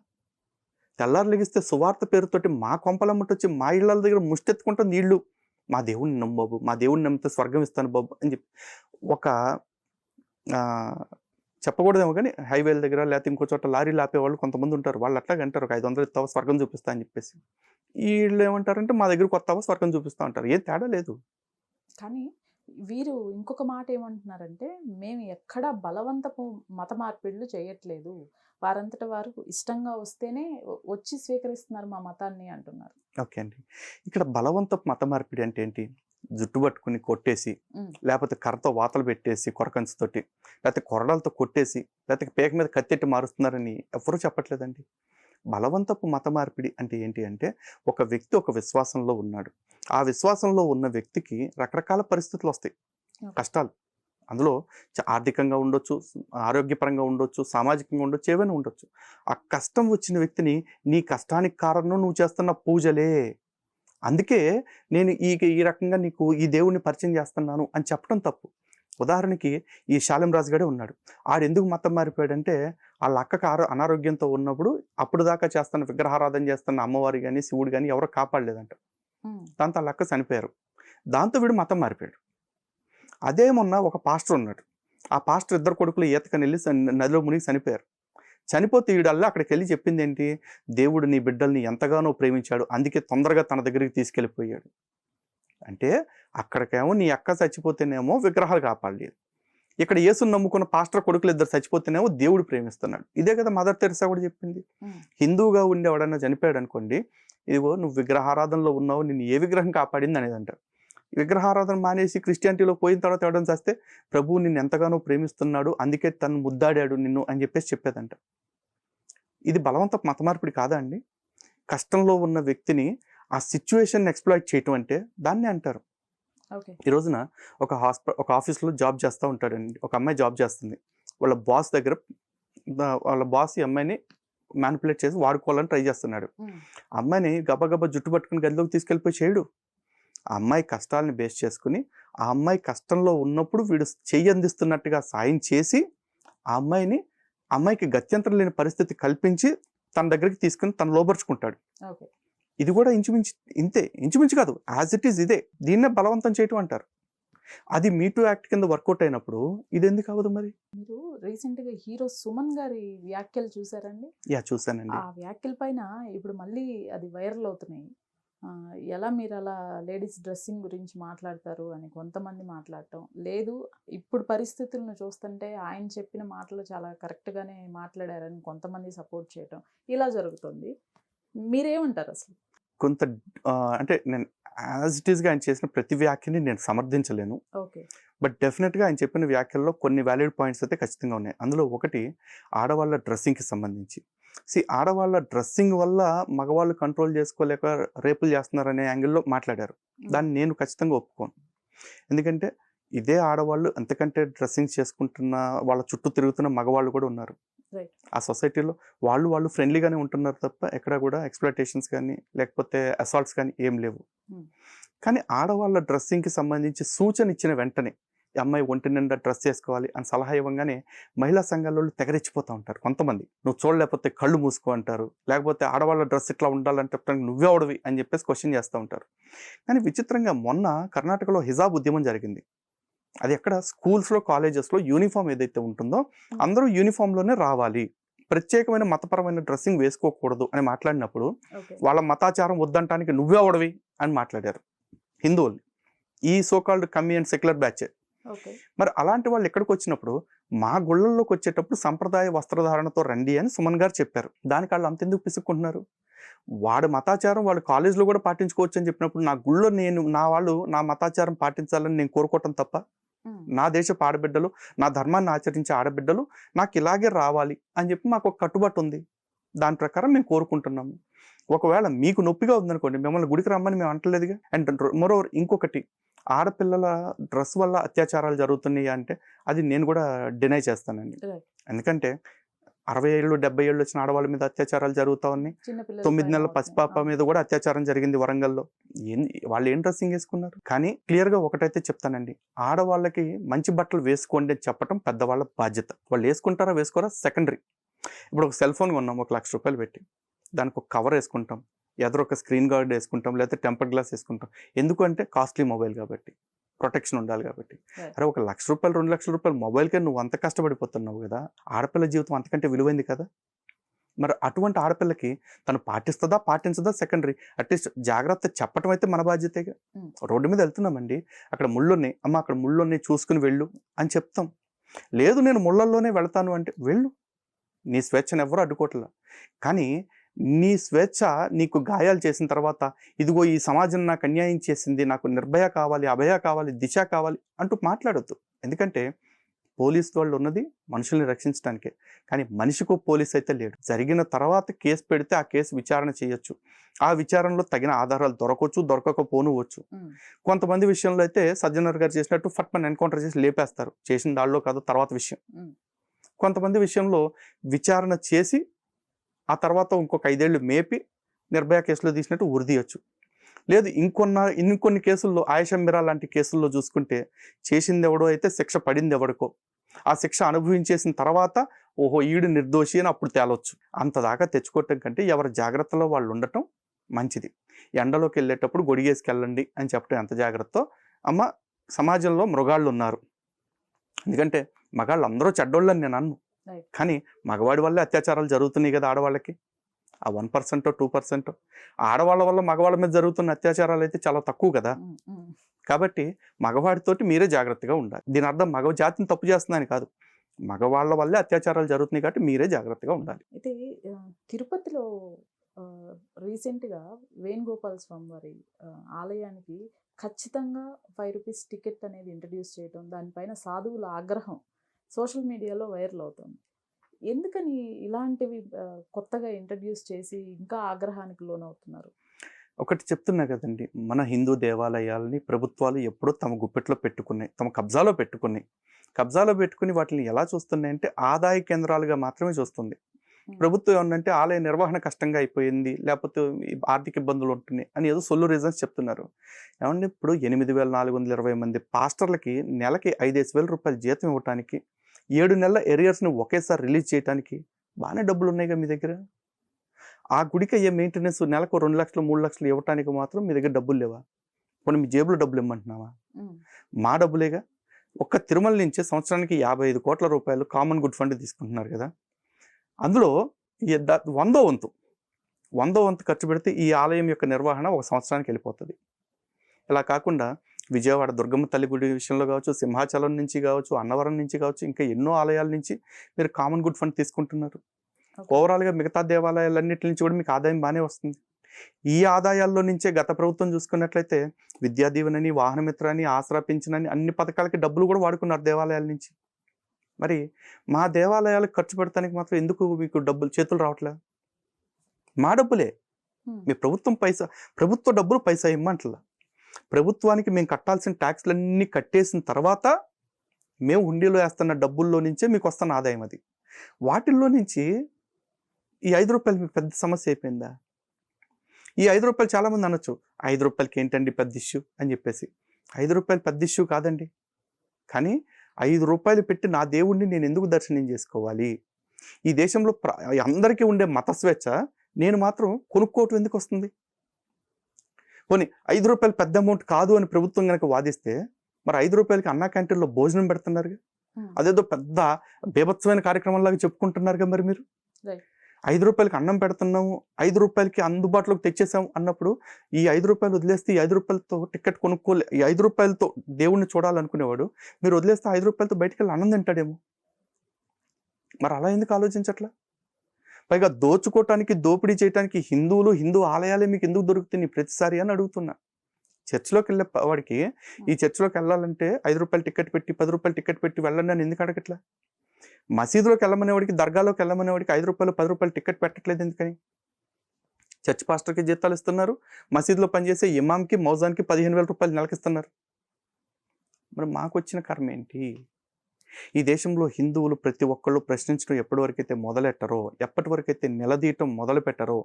తెల్లారు లెగిస్తే సువార్త పేరుతోటి మా కొంపలమ్మటొచ్చి మా ఇళ్ళ దగ్గర ముష్టెత్తుకుంటుంది నీళ్ళు. మా దేవుడిని నమ్ము బాబు, మా దేవుడిని నమ్మితే స్వర్గం ఇస్తాను బాబు అని చెప్పి ఒక చెప్పకూడదేమో కానీ హైవేల దగ్గర లేకపోతే ఇంకో చోట లారీలు ఆపేవాళ్ళు కొంతమంది ఉంటారు. వాళ్ళు అట్లాగే అంటారు, ఒక 500 ఇస్తావా స్వర్గం చూపిస్తా అని చెప్పేసి. వీళ్ళు ఏమంటారంటే మా దగ్గరకు వస్తావా స్వర్గం చూపిస్తా అంటారు. ఏం తేడా లేదు. కానీ వీరు ఇంకొక మాట ఏమంటున్నారంటే, మేము ఎక్కడా బలవంతపు మత మార్పిడులు చేయట్లేదు, వారంతట వారు ఇష్టంగా వస్తేనే వచ్చి స్వీకరిస్తున్నారు మా మతాన్ని అంటున్నారు. ఓకే అండి. ఇక్కడ బలవంతపు మత మార్పిడి అంటే ఏంటి? జుట్టు పట్టుకుని కొట్టేసి, లేకపోతే కర్రతో వాతలు పెట్టేసి కొరకంచుతోటి, లేకపోతే కొరడాలతో కొట్టేసి, లేకపోతే పేక మీద కత్తెట్టి మారుస్తున్నారని ఎవరూ చెప్పట్లేదండి. బలవంతపు మత మార్పిడి అంటే ఏంటి అంటే, ఒక వ్యక్తి ఒక విశ్వాసంలో ఉన్నాడు. ఆ విశ్వాసంలో ఉన్న వ్యక్తికి రకరకాల పరిస్థితులు వస్తాయి, కష్టాలు. అందులో ఆర్థికంగా ఉండొచ్చు, ఆరోగ్యపరంగా ఉండొచ్చు, సామాజికంగా ఉండొచ్చు, ఏవైనా ఉండొచ్చు. ఆ కష్టం వచ్చిన వ్యక్తిని నీ కష్టానికి కారణం నువ్వు చేస్తున్న పూజలే, అందుకే నేను ఈ రకంగా నీకు ఈ దేవుడిని పరిచయం చేస్తున్నాను అని చెప్పడం తప్పు. ఉదాహరణకి ఈ శాలెం రాజు గడే ఉన్నాడు. ఆడెందుకు మతం మారిపోయాడంటే, వాళ్ళ అక్కకి అనారోగ్యంతో ఉన్నప్పుడు అప్పుడు దాకా చేస్తున్న విగ్రహారాధన చేస్తున్న అమ్మవారి కానీ శివుడు కానీ ఎవరో కాపాడలేదంట. దాంతో వాళ్ళ అక్క చనిపోయారు. దాంతో వీడు మతం మారిపోయాడు. అదే మొన్న ఒక పాస్టర్ ఉన్నాడు. ఆ పాస్టర్ 2 కొడుకులు ఈతకని వెళ్ళి నదిలో మునిగి చనిపోయారు. చనిపోతే వీడల్లా అక్కడికి వెళ్ళి చెప్పింది ఏంటి? దేవుడు నీ బిడ్డల్ని ఎంతగానో ప్రేమించాడు, అందుకే తొందరగా తన దగ్గరికి తీసుకెళ్ళిపోయాడు. అంటే అక్కడికేమో నీ అక్క చచ్చిపోతేనేమో విగ్రహాలు కాపాడలేదు, ఇక్కడ యేసుని నమ్ముకున్న పాస్టర్ కొడుకులు 2 చచ్చిపోతేనేమో దేవుడు ప్రేమిస్తున్నాడు. ఇదే కదా మదర్ తెరెసా కూడా చెప్పింది. హిందువుగా ఉండి ఎవడన్నా చనిపోయాడు అనుకోండి, ఇదిగో నువ్వు విగ్రహారాధనలో ఉన్నావు, నిన్ను ఏ విగ్రహం కాపాడింది అనేది అంటారు. విగ్రహారాధన మానేసి క్రిస్టియానిటీలో పోయిన తర్వాత ఎవడం చేస్తే ప్రభువు నిన్ను ఎంతగానో ప్రేమిస్తున్నాడు, అందుకే తను ముద్దాడాడు నిన్ను అని చెప్పేసి చెప్పేదంట. ఇది బలవంతపు మత మార్పిడి కాదా అండి? కష్టంలో ఉన్న వ్యక్తిని ఆ సిచ్యువేషన్ ఎక్స్ప్లాయిట్ చేయటం అంటే దాన్నే అంటారు. ఈ రోజున ఒక ఆఫీస్లో జాబ్ చేస్తూ ఉంటాడండి. ఒక అమ్మాయి జాబ్ చేస్తుంది. వాళ్ళ బాస్ దగ్గర వాళ్ళ బాస్ ఈ అమ్మాయిని మ్యానిపులేట్ చేసి వాడుకోవాలని ట్రై చేస్తున్నాడు. అమ్మాయిని గబగబా జుట్టు పట్టుకుని గదిలోకి తీసుకెళ్ళిపోయి చేయడు. ఆ అమ్మాయి కష్టాలని బేస్ చేసుకుని, ఆ అమ్మాయి కష్టంలో ఉన్నప్పుడు వీడు చెయ్యి అందిస్తున్నట్టుగా సాయం చేసి ఆ అమ్మాయికి గత్యంతరం లేని పరిస్థితి కల్పించి తన దగ్గరికి తీసుకుని తను లోపరుచుకుంటాడు. ఇది కూడా ఇంచుమించు ఇంతే, ఇంచుమించు కాదు, యాజ్ ఇట్ ఈస్ ఇదే. దీన్నే బలవంతం చేయటం అంటారు. అది మీటూ యాక్ట్ కింద వర్కౌట్ అయినప్పుడు ఇది ఎందుకు అవ్వదు మరి? మీరు రీసెంట్ గా హీరో సుమన్ గారి వ్యాఖ్యలు చూసారండి? యా, చూసానండి. ఆ వ్యాఖ్యల పైన ఇప్పుడు మళ్ళీ అది వైరల్ అవుతున్నాయి. ఎలా మీరు అలా లేడీస్ డ్రెస్సింగ్ గురించి మాట్లాడతారు అని కొంతమంది మాట్లాడటం లేదు. ఇప్పుడు పరిస్థితులను చూస్తుంటే ఆయన చెప్పిన మాటలు చాలా కరెక్ట్గానే మాట్లాడారని కొంతమంది సపోర్ట్ చేయటం ఇలా జరుగుతుంది. మీరేమంటారు అసలు? కొంత అంటే నేను యాజ్ ఇట్ ఈస్గా ఆయన చేసిన ప్రతి వ్యాఖ్యని నేను సమర్థించలేను. ఓకే. బట్ డెఫినెట్గా ఆయన చెప్పిన వ్యాఖ్యల్లో కొన్ని వ్యాలిడ్ పాయింట్స్ అయితే ఖచ్చితంగా ఉన్నాయి. అందులో ఒకటి ఆడవాళ్ళ డ్రెస్సింగ్కి సంబంధించి. ఆడవాళ్ళ డ్రెస్సింగ్ వల్ల మగవాళ్ళు కంట్రోల్ చేసుకోలేక రేపులు చేస్తున్నారనే యాంగిల్లో మాట్లాడారు. దాన్ని నేను ఖచ్చితంగా ఒప్పుకోను. ఎందుకంటే ఇదే ఆడవాళ్ళు ఎంతకంటే డ్రెస్సింగ్ చేసుకుంటున్న వాళ్ళ చుట్టూ తిరుగుతున్న మగవాళ్ళు కూడా ఉన్నారు. ఆ సొసైటీలో వాళ్ళు ఫ్రెండ్లీగానే ఉంటున్నారు తప్ప ఎక్కడ కూడా ఎక్స్‌ప్లాయిటేషన్స్ కానీ లేకపోతే అసాల్ట్స్ కానీ ఏం లేవు. కానీ ఆడవాళ్ళ డ్రెస్సింగ్కి సంబంధించి సూచన ఇచ్చిన వెంటనే ఈ అమ్మాయి ఒంటి నిండా డ్రెస్ చేసుకోవాలి అని సలహా ఇవ్వగానే మహిళా సంఘాల వాళ్ళు తెగరెచ్చిపోతూ ఉంటారు. కొంతమంది నువ్వు చూడలేకపోతే కళ్ళు మూసుకో అంటారు, లేకపోతే ఆడవాళ్ళ డ్రెస్ ఇట్లా ఉండాలంటే నువ్వే అవడవి అని చెప్పేసి క్వశ్చన్ చేస్తూ ఉంటారు. కానీ విచిత్రంగా మొన్న కర్ణాటకలో హిజాబ్ ఉద్యమం జరిగింది. అది ఎక్కడ స్కూల్స్లో కాలేజెస్లో యూనిఫామ్ ఏదైతే ఉంటుందో అందరూ యూనిఫామ్లోనే రావాలి, ప్రత్యేకమైన మతపరమైన డ్రెస్సింగ్ వేసుకోకూడదు అని మాట్లాడినప్పుడు వాళ్ళ మతాచారం వద్దంటానికి నువ్వే అవడవి అని మాట్లాడారు హిందువులు, ఈ సోకాల్డ్ కమ్మి అండ్ సెక్యులర్ బ్యాచ్. మరి అలాంటి వాళ్ళు ఎక్కడికి వచ్చినప్పుడు మా గుళ్ళల్లోకి వచ్చేటప్పుడు సంప్రదాయ వస్త్రధారణతో రండి అని సుమన్ గారు చెప్పారు. దానికి వాళ్ళు అంతెందుకు పిసుక్కుంటున్నారు? వాడు మతాచారం వాళ్ళు కాలేజీలో కూడా పాటించుకోవచ్చు అని చెప్పినప్పుడు నా గుళ్ళో నా మతాచారం పాటించాలని నేను కోరుకోవటం తప్ప, నా దేశపు ఆడబిడ్డలు, నా ధర్మాన్ని ఆచరించే ఆడబిడ్డలు నాకు ఇలాగే రావాలి అని చెప్పి మాకు ఒక కట్టుబాటు ఉంది. దాని ప్రకారం మేము కోరుకుంటున్నాము. ఒకవేళ మీకు నొప్పిగా ఉందనుకోండి, మిమ్మల్ని గుడికి రమ్మని మేము అంటలేదుగా. అండ్ మరోవర్ ఇంకొకటి, ఆడపిల్లల డ్రెస్ వల్ల అత్యాచారాలు జరుగుతున్నాయి అంటే అది నేను కూడా డినై చేస్తానండి. ఎందుకంటే 60 ఏళ్ళు 70 ఏళ్ళు వచ్చిన ఆడవాళ్ళ మీద అత్యాచారాలు జరుగుతా ఉన్నాయి. 9 నెలల పసిపాప మీద కూడా అత్యాచారం జరిగింది వరంగల్లో. వాళ్ళు ఏం డ్రెస్సింగ్ వేసుకున్నారు? కానీ క్లియర్గా ఒకటైతే చెప్తానండి, ఆడవాళ్ళకి మంచి బట్టలు వేసుకోండి అని చెప్పడం పెద్దవాళ్ళ బాధ్యత. వాళ్ళు వేసుకుంటారా వేసుకోరా సెకండరీ. ఇప్పుడు ఒక సెల్ ఫోన్ కొన్నాం 1 లక్ష రూపాయలు పెట్టి, దానికి ఒక కవర్ వేసుకుంటాం, ఎదరొక స్క్రీన్ గార్డ్ వేసుకుంటాం, లేకపోతే టెంపర్ గ్లాస్ వేసుకుంటాం. ఎందుకంటే కాస్ట్లీ మొబైల్ కాబట్టి, ప్రొటెక్షన్ ఉండాలి కాబట్టి. Right. అరే ఒక ₹1,00,000 ₹2,00,000 మొబైల్కే నువ్వు అంత కష్టపడిపోతున్నావు కదా, ఆడపిల్ల జీవితం అంతకంటే విలువైంది కదా. మరి అటువంటి ఆడపిల్లకి తను పాటిస్తుందా పాటించదా సెకండరీ, అట్లీస్ట్ జాగ్రత్త చెప్పటం అయితే మన బాధ్యతేగా. రోడ్డు మీద వెళ్తున్నామండి, అక్కడ ముళ్ళున్నాయి, అమ్మ అక్కడ ముళ్ళున్నాయి చూసుకుని వెళ్ళు అని చెప్తాం. లేదు నేను ముళ్ళల్లోనే వెళ్తాను అంటే వెళ్ళు, నీ స్వేచ్ఛను ఎవరు అడ్డుకోవట్లా. కానీ నీ స్వేచ్ఛ నీకు గాయాలు చేసిన తర్వాత, ఇదిగో ఈ సమాజం నాకు అన్యాయం చేసింది, నాకు నిర్భయ కావాలి, అభయ కావాలి, దిశ కావాలి అంటూ మాట్లాడొద్దు. ఎందుకంటే పోలీసు వాళ్ళు ఉన్నది మనుషుల్ని రక్షించడానికే, కానీ మనిషికో పోలీస్ అయితే లేడు. జరిగిన తర్వాత కేసు పెడితే ఆ కేసు విచారణ చేయొచ్చు, ఆ విచారణలో తగిన ఆధారాలు దొరకవచ్చు, దొరకకపోనువచ్చు. కొంతమంది విషయంలో అయితే సజ్జనర్ గారు చేసినట్టు ఫట్మన్ ఎన్కౌంటర్ చేసి లేపేస్తారు, చేసిన దానిలో కాదు తర్వాత విషయం. కొంతమంది విషయంలో విచారణ చేసి ఆ తర్వాత ఇంకొక 5 ఏళ్ళు మేపి నిర్భయ కేసులో తీసినట్టు ఉరిదీయొచ్చు. లేదు ఇంకొన్ని కేసుల్లో ఆయేషా మీరా లాంటి కేసుల్లో చూసుకుంటే చేసింది ఎవడో అయితే శిక్ష పడింది ఎవడికో, ఆ శిక్ష అనుభవించేసిన తర్వాత ఓహో ఈడు నిర్దోషి అని అప్పుడు తేలొచ్చు. అంతదాకా తెచ్చుకోవటం కంటే ఎవరి జాగ్రత్తలో వాళ్ళు ఉండటం మంచిది. ఎండలోకి వెళ్ళేటప్పుడు గొడిగేసుకెళ్ళండి అని చెప్పడం ఎంత జాగ్రత్తో. అమ్మ సమాజంలో మృగాళ్ళు ఉన్నారు, ఎందుకంటే మగాళ్ళు అందరూ చెడ్డోళ్ళని నేను అన్ను, కానీ మగవాడి వల్లే అత్యాచారాలు జరుగుతున్నాయి కదా ఆడవాళ్ళకి. ఆ 1% 2% ఆడవాళ్ళ వల్ల మగవాళ్ళ మీద జరుగుతున్న అత్యాచారాలు అయితే చాలా తక్కువ కదా. కాబట్టి మగవాడితోటి మీరే జాగ్రత్తగా ఉండాలి. దీని అర్థం మగ జాతిని తప్పు చేస్తుందని కాదు, మగవాళ్ళ వల్లే అత్యాచారాలు జరుగుతున్నాయి కాబట్టి మీరే జాగ్రత్తగా ఉండాలి. అయితే తిరుపతిలో రీసెంట్గా వేణుగోపాల స్వామి వారి ఆలయానికి ఖచ్చితంగా ₹5 టికెట్ అనేది ఇంట్రడ్యూస్ చేయడం, దానిపైన సాధువుల ఆగ్రహం సోషల్ మీడియాలో వైరల్ అవుతుంది. ఎందుకని ఇలాంటివి కొత్తగా ఇంట్రడ్యూస్ చేసి ఇంకా ఆగ్రహానికి లోనవుతున్నారు? ఒకటి చెప్తున్నా కదండి, మన హిందూ దేవాలయాలని ప్రభుత్వాలు ఎప్పుడో తమ గుప్పెట్లో పెట్టుకున్నాయి, తమ కబ్జాలో పెట్టుకుని వాటిని ఎలా చూస్తున్నాయంటే ఆదాయ కేంద్రాలుగా మాత్రమే చూస్తుంది. ప్రభుత్వం ఏమంటే ఆలయ నిర్వహణ కష్టంగా అయిపోయింది, లేకపోతే ఆర్థిక ఇబ్బందులు ఉంటున్నాయి అని ఏదో సొల్లు రీజన్స్ చెప్తున్నారు. ఏమంటే ఇప్పుడు 8,420 మంది పాస్టర్లకి నెలకి ₹5,000 జీతం ఇవ్వటానికి, 7 నెలల ఎరియర్స్ని ఒకేసారి రిలీజ్ చేయడానికి బాగానే డబ్బులు ఉన్నాయిగా మీ దగ్గర. ఆ గుడికి అయ్యే మెయింటెనెన్స్ నెలకు 2 లక్షలు 3 లక్షలు ఇవ్వటానికి మాత్రం మీ దగ్గర డబ్బులు లేవా? కొన్ని మీ జేబులో డబ్బులు ఇమ్మంటున్నావా? మా డబ్బులేగా. ఒక్క తిరుమల నుంచే సంవత్సరానికి ₹55 కోట్ల కామన్ గుడ్ ఫండ్ తీసుకుంటున్నారు కదా. అందులో 100వ వంతు ఖర్చు పెడితే ఈ ఆలయం యొక్క నిర్వహణ ఒక సంవత్సరానికి వెళ్ళిపోతుంది. ఇలా కాకుండా విజయవాడ దుర్గమ్మ తల్లి గుడి విషయంలో కావచ్చు, సింహాచలం నుంచి కావచ్చు, అన్నవరం నుంచి కావచ్చు, ఇంకా ఎన్నో ఆలయాల నుంచి మీరు కామన్ గుడ్ ఫండ్ తీసుకుంటున్నారు. ఓవరాల్గా మిగతా దేవాలయాలన్నిటి నుంచి కూడా మీకు ఆదాయం బాగానే వస్తుంది. ఈ ఆదాయాల్లో నుంచే గత ప్రభుత్వం చూసుకున్నట్లయితే విద్యా దీవెనని, వాహనమిత్రని, ఆసరా పింఛనని అన్ని పథకాలకి డబ్బులు కూడా వాడుకున్నారు దేవాలయాల నుంచి. మరి మా దేవాలయాలకు ఖర్చు పెడతానికి మాత్రం ఎందుకు మీకు డబ్బులు చేతులు రావట్లే? మా డబ్బులే, మీ ప్రభుత్వ డబ్బులు పైసా ఇమ్మంటలా. ప్రభుత్వానికి మేము కట్టాల్సిన ట్యాక్స్లన్నీ కట్టేసిన తర్వాత మేము హుండీలో వేస్తున్న డబ్బుల్లో నుంచే మీకు వస్తున్న ఆదాయం అది. వాటిల్లో నుంచి ఈ ₹5 మీకు పెద్ద సమస్య అయిపోయిందా? ఈ ₹5 చాలామంది అనొచ్చు, ₹5 ఏంటండి పెద్ద ఇష్యూ అని చెప్పేసి. ₹5 పెద్ద ఇష్యూ కాదండి, కానీ ₹5 పెట్టి నా దేవుణ్ణి నేను ఎందుకు దర్శనం చేసుకోవాలి? ఈ దేశంలో అందరికీ ఉండే మత స్వేచ్ఛ నేను మాత్రం కొనుక్కోవటం ఎందుకు వస్తుంది? పోనీ ₹5 పెద్ద అమౌంట్ కాదు అని ప్రభుత్వం కనుక వాదిస్తే మరి ₹5కి అన్నా క్యాంటీన్లో భోజనం పెడుతున్నారుగా, అదేదో పెద్ద బీభత్సమైన కార్యక్రమంలాగా చెప్పుకుంటున్నారుగా. మరి మీరు ₹5కి అన్నం పెడుతున్నాము, ₹5కి అందుబాటులోకి తెచ్చేసాము అన్నప్పుడు ఈ ₹5 వదిలేస్తే ఈ ₹5తో టికెట్ కొనుక్కోలే, ఈ ₹5తో దేవుణ్ణి చూడాలనుకునేవాడు మీరు వదిలేస్తే ₹5తో బయటికి వెళ్ళి అన్నం తింటాడేమో. మరి అలా ఎందుకు ఆలోచించట్లా? పైగా దోచుకోవటానికి, దోపిడీ చేయడానికి హిందూ ఆలయాలే మీకు ఎందుకు దొరుకుతుంది ప్రతిసారి అని అడుగుతున్నా. చర్చిలోకి వెళ్ళే వాడికి ఈ చర్చిలోకి వెళ్ళాలంటే ₹5 టికెట్ పెట్టి, ₹10 టికెట్ పెట్టి వెళ్ళండి అని ఎందుకు అడగట్లా? మసీదులోకి వెళ్ళమనేవాడికి, దర్గాలోకి వెళ్ళమనేవాడికి ₹5 ₹10 టికెట్ పెట్టట్లేదు ఎందుకని? చర్చ్ పాస్టర్కి జీతాలు ఇస్తున్నారు, మసీదులో పనిచేసే ఇమాంకి, మౌజాన్కి ₹15,000 నెలకి ఇస్తున్నారు. మరి మాకు వచ్చిన కర్మ ఏంటి? ఈ దేశంలో హిందువులు ప్రతి ఒక్కళ్ళు ప్రశ్నించడం ఎప్పటి వరకైతే మొదలెట్టరో, ఎప్పటి వరకైతే నిలదీయటం మొదలు పెట్టరో,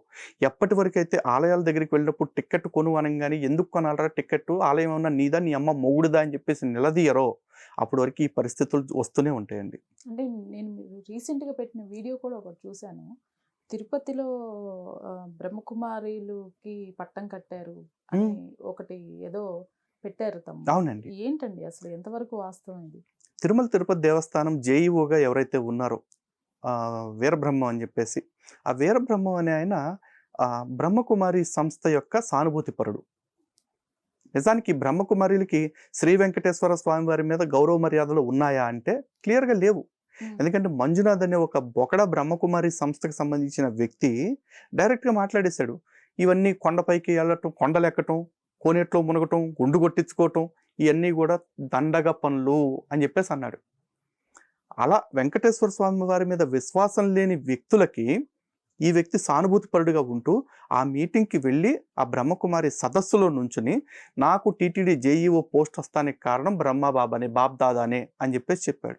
ఎప్పటి వరకైతే ఆలయాల దగ్గరికి వెళ్ళినప్పుడు టికెట్ కొను అనగానే ఎందుకు కొనాలరా టికెట్, ఆలయం ఏమన్నా నీదా, నీ అమ్మ మొగుడుదా అని చెప్పేసి నిలదీయరో అప్పటి వరకు ఈ పరిస్థితులు వస్తూనే ఉంటాయండి. అంటే నేను రీసెంట్గా పెట్టిన వీడియో కూడా ఒకటి చూశాను. తిరుపతిలో బ్రహ్మకుమారిలుకి పట్టం కట్టారు అని ఒకటి ఏదో పెట్టారు తమ్ముడు. అవునండి. ఏంటండి అసలు ఎంతవరకు వాస్తవం ఇది? తిరుమల తిరుపతి దేవస్థానం జేఈఓగా ఎవరైతే ఉన్నారో వీరబ్రహ్మం అని చెప్పేసి, ఆ వీరబ్రహ్మం అనే ఆయన బ్రహ్మకుమారి సంస్థ యొక్క సానుభూతిపరుడు. నిజానికి బ్రహ్మకుమారిలకి శ్రీ వెంకటేశ్వర స్వామి వారి మీద గౌరవ మర్యాదలు ఉన్నాయా అంటే క్లియర్గా లేవు. ఎందుకంటే మంజునాథ్ అనే ఒక బొకడ బ్రహ్మకుమారి సంస్థకు సంబంధించిన వ్యక్తి డైరెక్ట్గా మాట్లాడేశాడు. ఇవన్నీ కొండపైకి వెళ్ళటం, కొండలెక్కటం, కోనేట్లో మునగటం, గుండు కొట్టించుకోవటం, ఇవన్నీ కూడా దండగ పనులు అని చెప్పేసి అన్నాడు. అలా వెంకటేశ్వర స్వామి వారి మీద విశ్వాసం లేని వ్యక్తులకి ఈ వ్యక్తి సానుభూతిపరుడుగా ఉంటూ ఆ మీటింగ్కి వెళ్ళి ఆ బ్రహ్మకుమారి సదస్సులో నుంచుని నాకు టీటీడీ జేఈఓ పోస్ట్ వస్తానికి కారణం బ్రహ్మబాబానే, బాబ్దాదానే అని చెప్పేసి చెప్పాడు.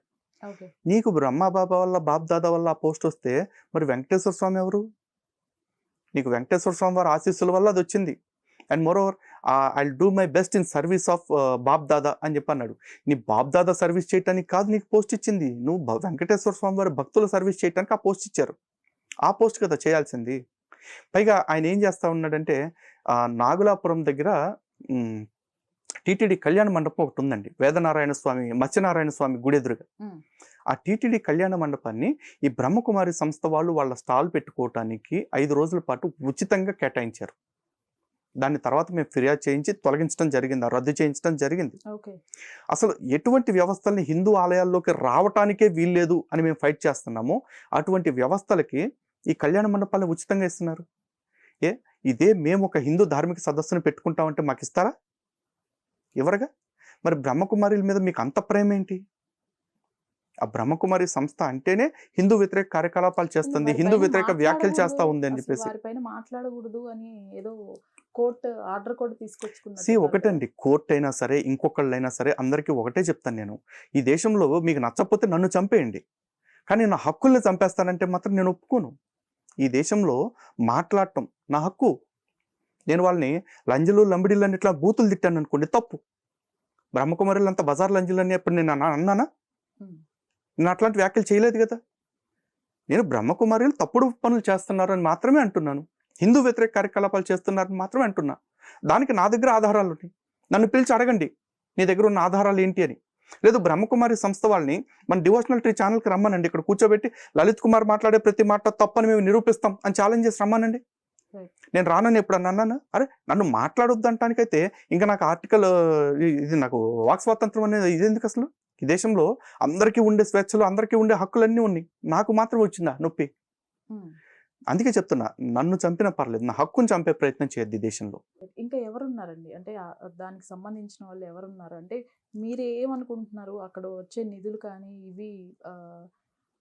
నీకు బ్రహ్మబాబా వల్ల, బాబ్దాదా వల్ల ఆ పోస్ట్ వస్తే మరి వెంకటేశ్వర స్వామి ఎవరు? నీకు వెంకటేశ్వర స్వామి వారి ఆశీస్సుల వల్ల అది వచ్చింది. And moreover I do my best in service of BapDada అని చెప్పి అన్నాడు. నీ బాబ్దాదా సర్వీస్ చేయడానికి కాదు నీకు పోస్ట్ ఇచ్చింది, నువ్వు వెంకటేశ్వర స్వామి వారి భక్తుల సర్వీస్ చేయడానికి ఆ పోస్ట్ ఇచ్చారు. ఆ పోస్ట్ కదా చేయాల్సింది. పైగా ఆయన ఏం చేస్తా ఉన్నాడంటే నాగులాపురం దగ్గర టీటీడీ కళ్యాణ మండపం ఒకటి ఉందండి, వేదనారాయణ స్వామి, మత్స్యనారాయణ స్వామి గుడి ఎదురుగా. ఆ టీటీడీ కళ్యాణ మండపాన్ని ఈ బ్రహ్మకుమారి సంస్థ వాళ్ళు వాళ్ళ స్టాల్ పెట్టుకోవటానికి 5 రోజుల పాటు ఉచితంగా కేటాయించారు. దాన్ని తర్వాత మేము ఫిర్యాదు చేయించి తొలగించడం జరిగింది, రద్దు చేయించడం జరిగింది. అసలు ఎటువంటి వ్యవస్థల్ని హిందూ ఆలయాల్లోకి రావటానికే వీల్లేదు అని మేము ఫైట్ చేస్తున్నామో అటువంటి వ్యవస్థలకి ఈ కళ్యాణ మండపాలను ఉచితంగా ఇస్తున్నారు. ఇదే మేము ఒక హిందూ ధార్మిక సదస్సును పెట్టుకుంటామంటే మాకు ఇస్తారా? ఎవరుగా? మరి బ్రహ్మకుమారిల మీద మీకు అంత ప్రేమ ఏంటి? ఆ బ్రహ్మకుమారి సంస్థ అంటేనే హిందూ వ్యతిరేక కార్యకలాపాలు చేస్తుంది, హిందూ వ్యతిరేక వ్యాఖ్యలు చేస్తా ఉంది అని చెప్పేసి మాట్లాడకూడదు అని ఏదో కోర్టు ఆర్డర్ కూడా తీసుకొచ్చుకున్నారు. ఒకటండి, కోర్టు అయినా సరే ఇంకొకళ్ళైనా సరే అందరికీ ఒకటే చెప్తాను నేను, ఈ దేశంలో మీకు నచ్చకపోతే నన్ను చంపేయండి, కానీ నా హక్కుల్ని చంపేస్తానంటే మాత్రం నేను ఒప్పుకోను. ఈ దేశంలో మాట్లాడటం నా హక్కు. నేను వాళ్ళని లంజలు లంబడిలు అని ఇట్లా బూతులు తిట్టాను అనుకోండి, తప్పు. బ్రహ్మకుమారులు అంతా బజార్ లంజలు అని ఎప్పుడు నేను అన్నానా? నేను అట్లాంటి వ్యాఖ్యలు చేయలేదు కదా. నేను బ్రహ్మకుమారులు తప్పుడు పనులు చేస్తున్నారు అని మాత్రమే అంటున్నాను, హిందూ వ్యతిరేక కార్యకలాపాలు చేస్తున్నారని మాత్రమే అంటున్నా. దానికి నా దగ్గర ఆధారాలు ఉన్నాయి, నన్ను పిలిచి అడగండి నీ దగ్గర ఉన్న ఆధారాలు ఏంటి అని. లేదు బ్రహ్మకుమారి సంస్థ వాళ్ళని మన డివోషనల్ ట్రీ ఛానల్కి రమ్మనండి, ఇక్కడ కూర్చోబెట్టి లలిత్ కుమార్ మాట్లాడే ప్రతి మాట తప్పని మేము నిరూపిస్తాం అని ఛాలెంజ్ చేసి రమ్మనండి. నేను రానని ఎప్పుడన్నా అన్నాను? అరే నన్ను మాట్లాడొద్దు అంటానికైతే ఇంకా నాకు ఆర్టికల్ ఇది నాకు వాక్ స్వాతంత్రం అనేది ఇది ఎందుకు? అసలు ఈ దేశంలో అందరికీ ఉండే స్వేచ్ఛలు, అందరికీ ఉండే హక్కులన్నీ ఉన్నాయి, నాకు మాత్రం వచ్చిందా నొప్పి? అందుకే చెప్తున్నా, నన్ను చంపినా పర్లేదు, నా హక్కుని చంపే ప్రయత్నం చేయద్దు ఈ దేశంలో. ఇంకా ఎవరున్నారండి అంటే దానికి సంబంధించిన వాళ్ళు ఎవరున్నారు? అంటే మీరు ఏమనుకుంటున్నారు, అక్కడ వచ్చే నిధులు కానీ ఇవి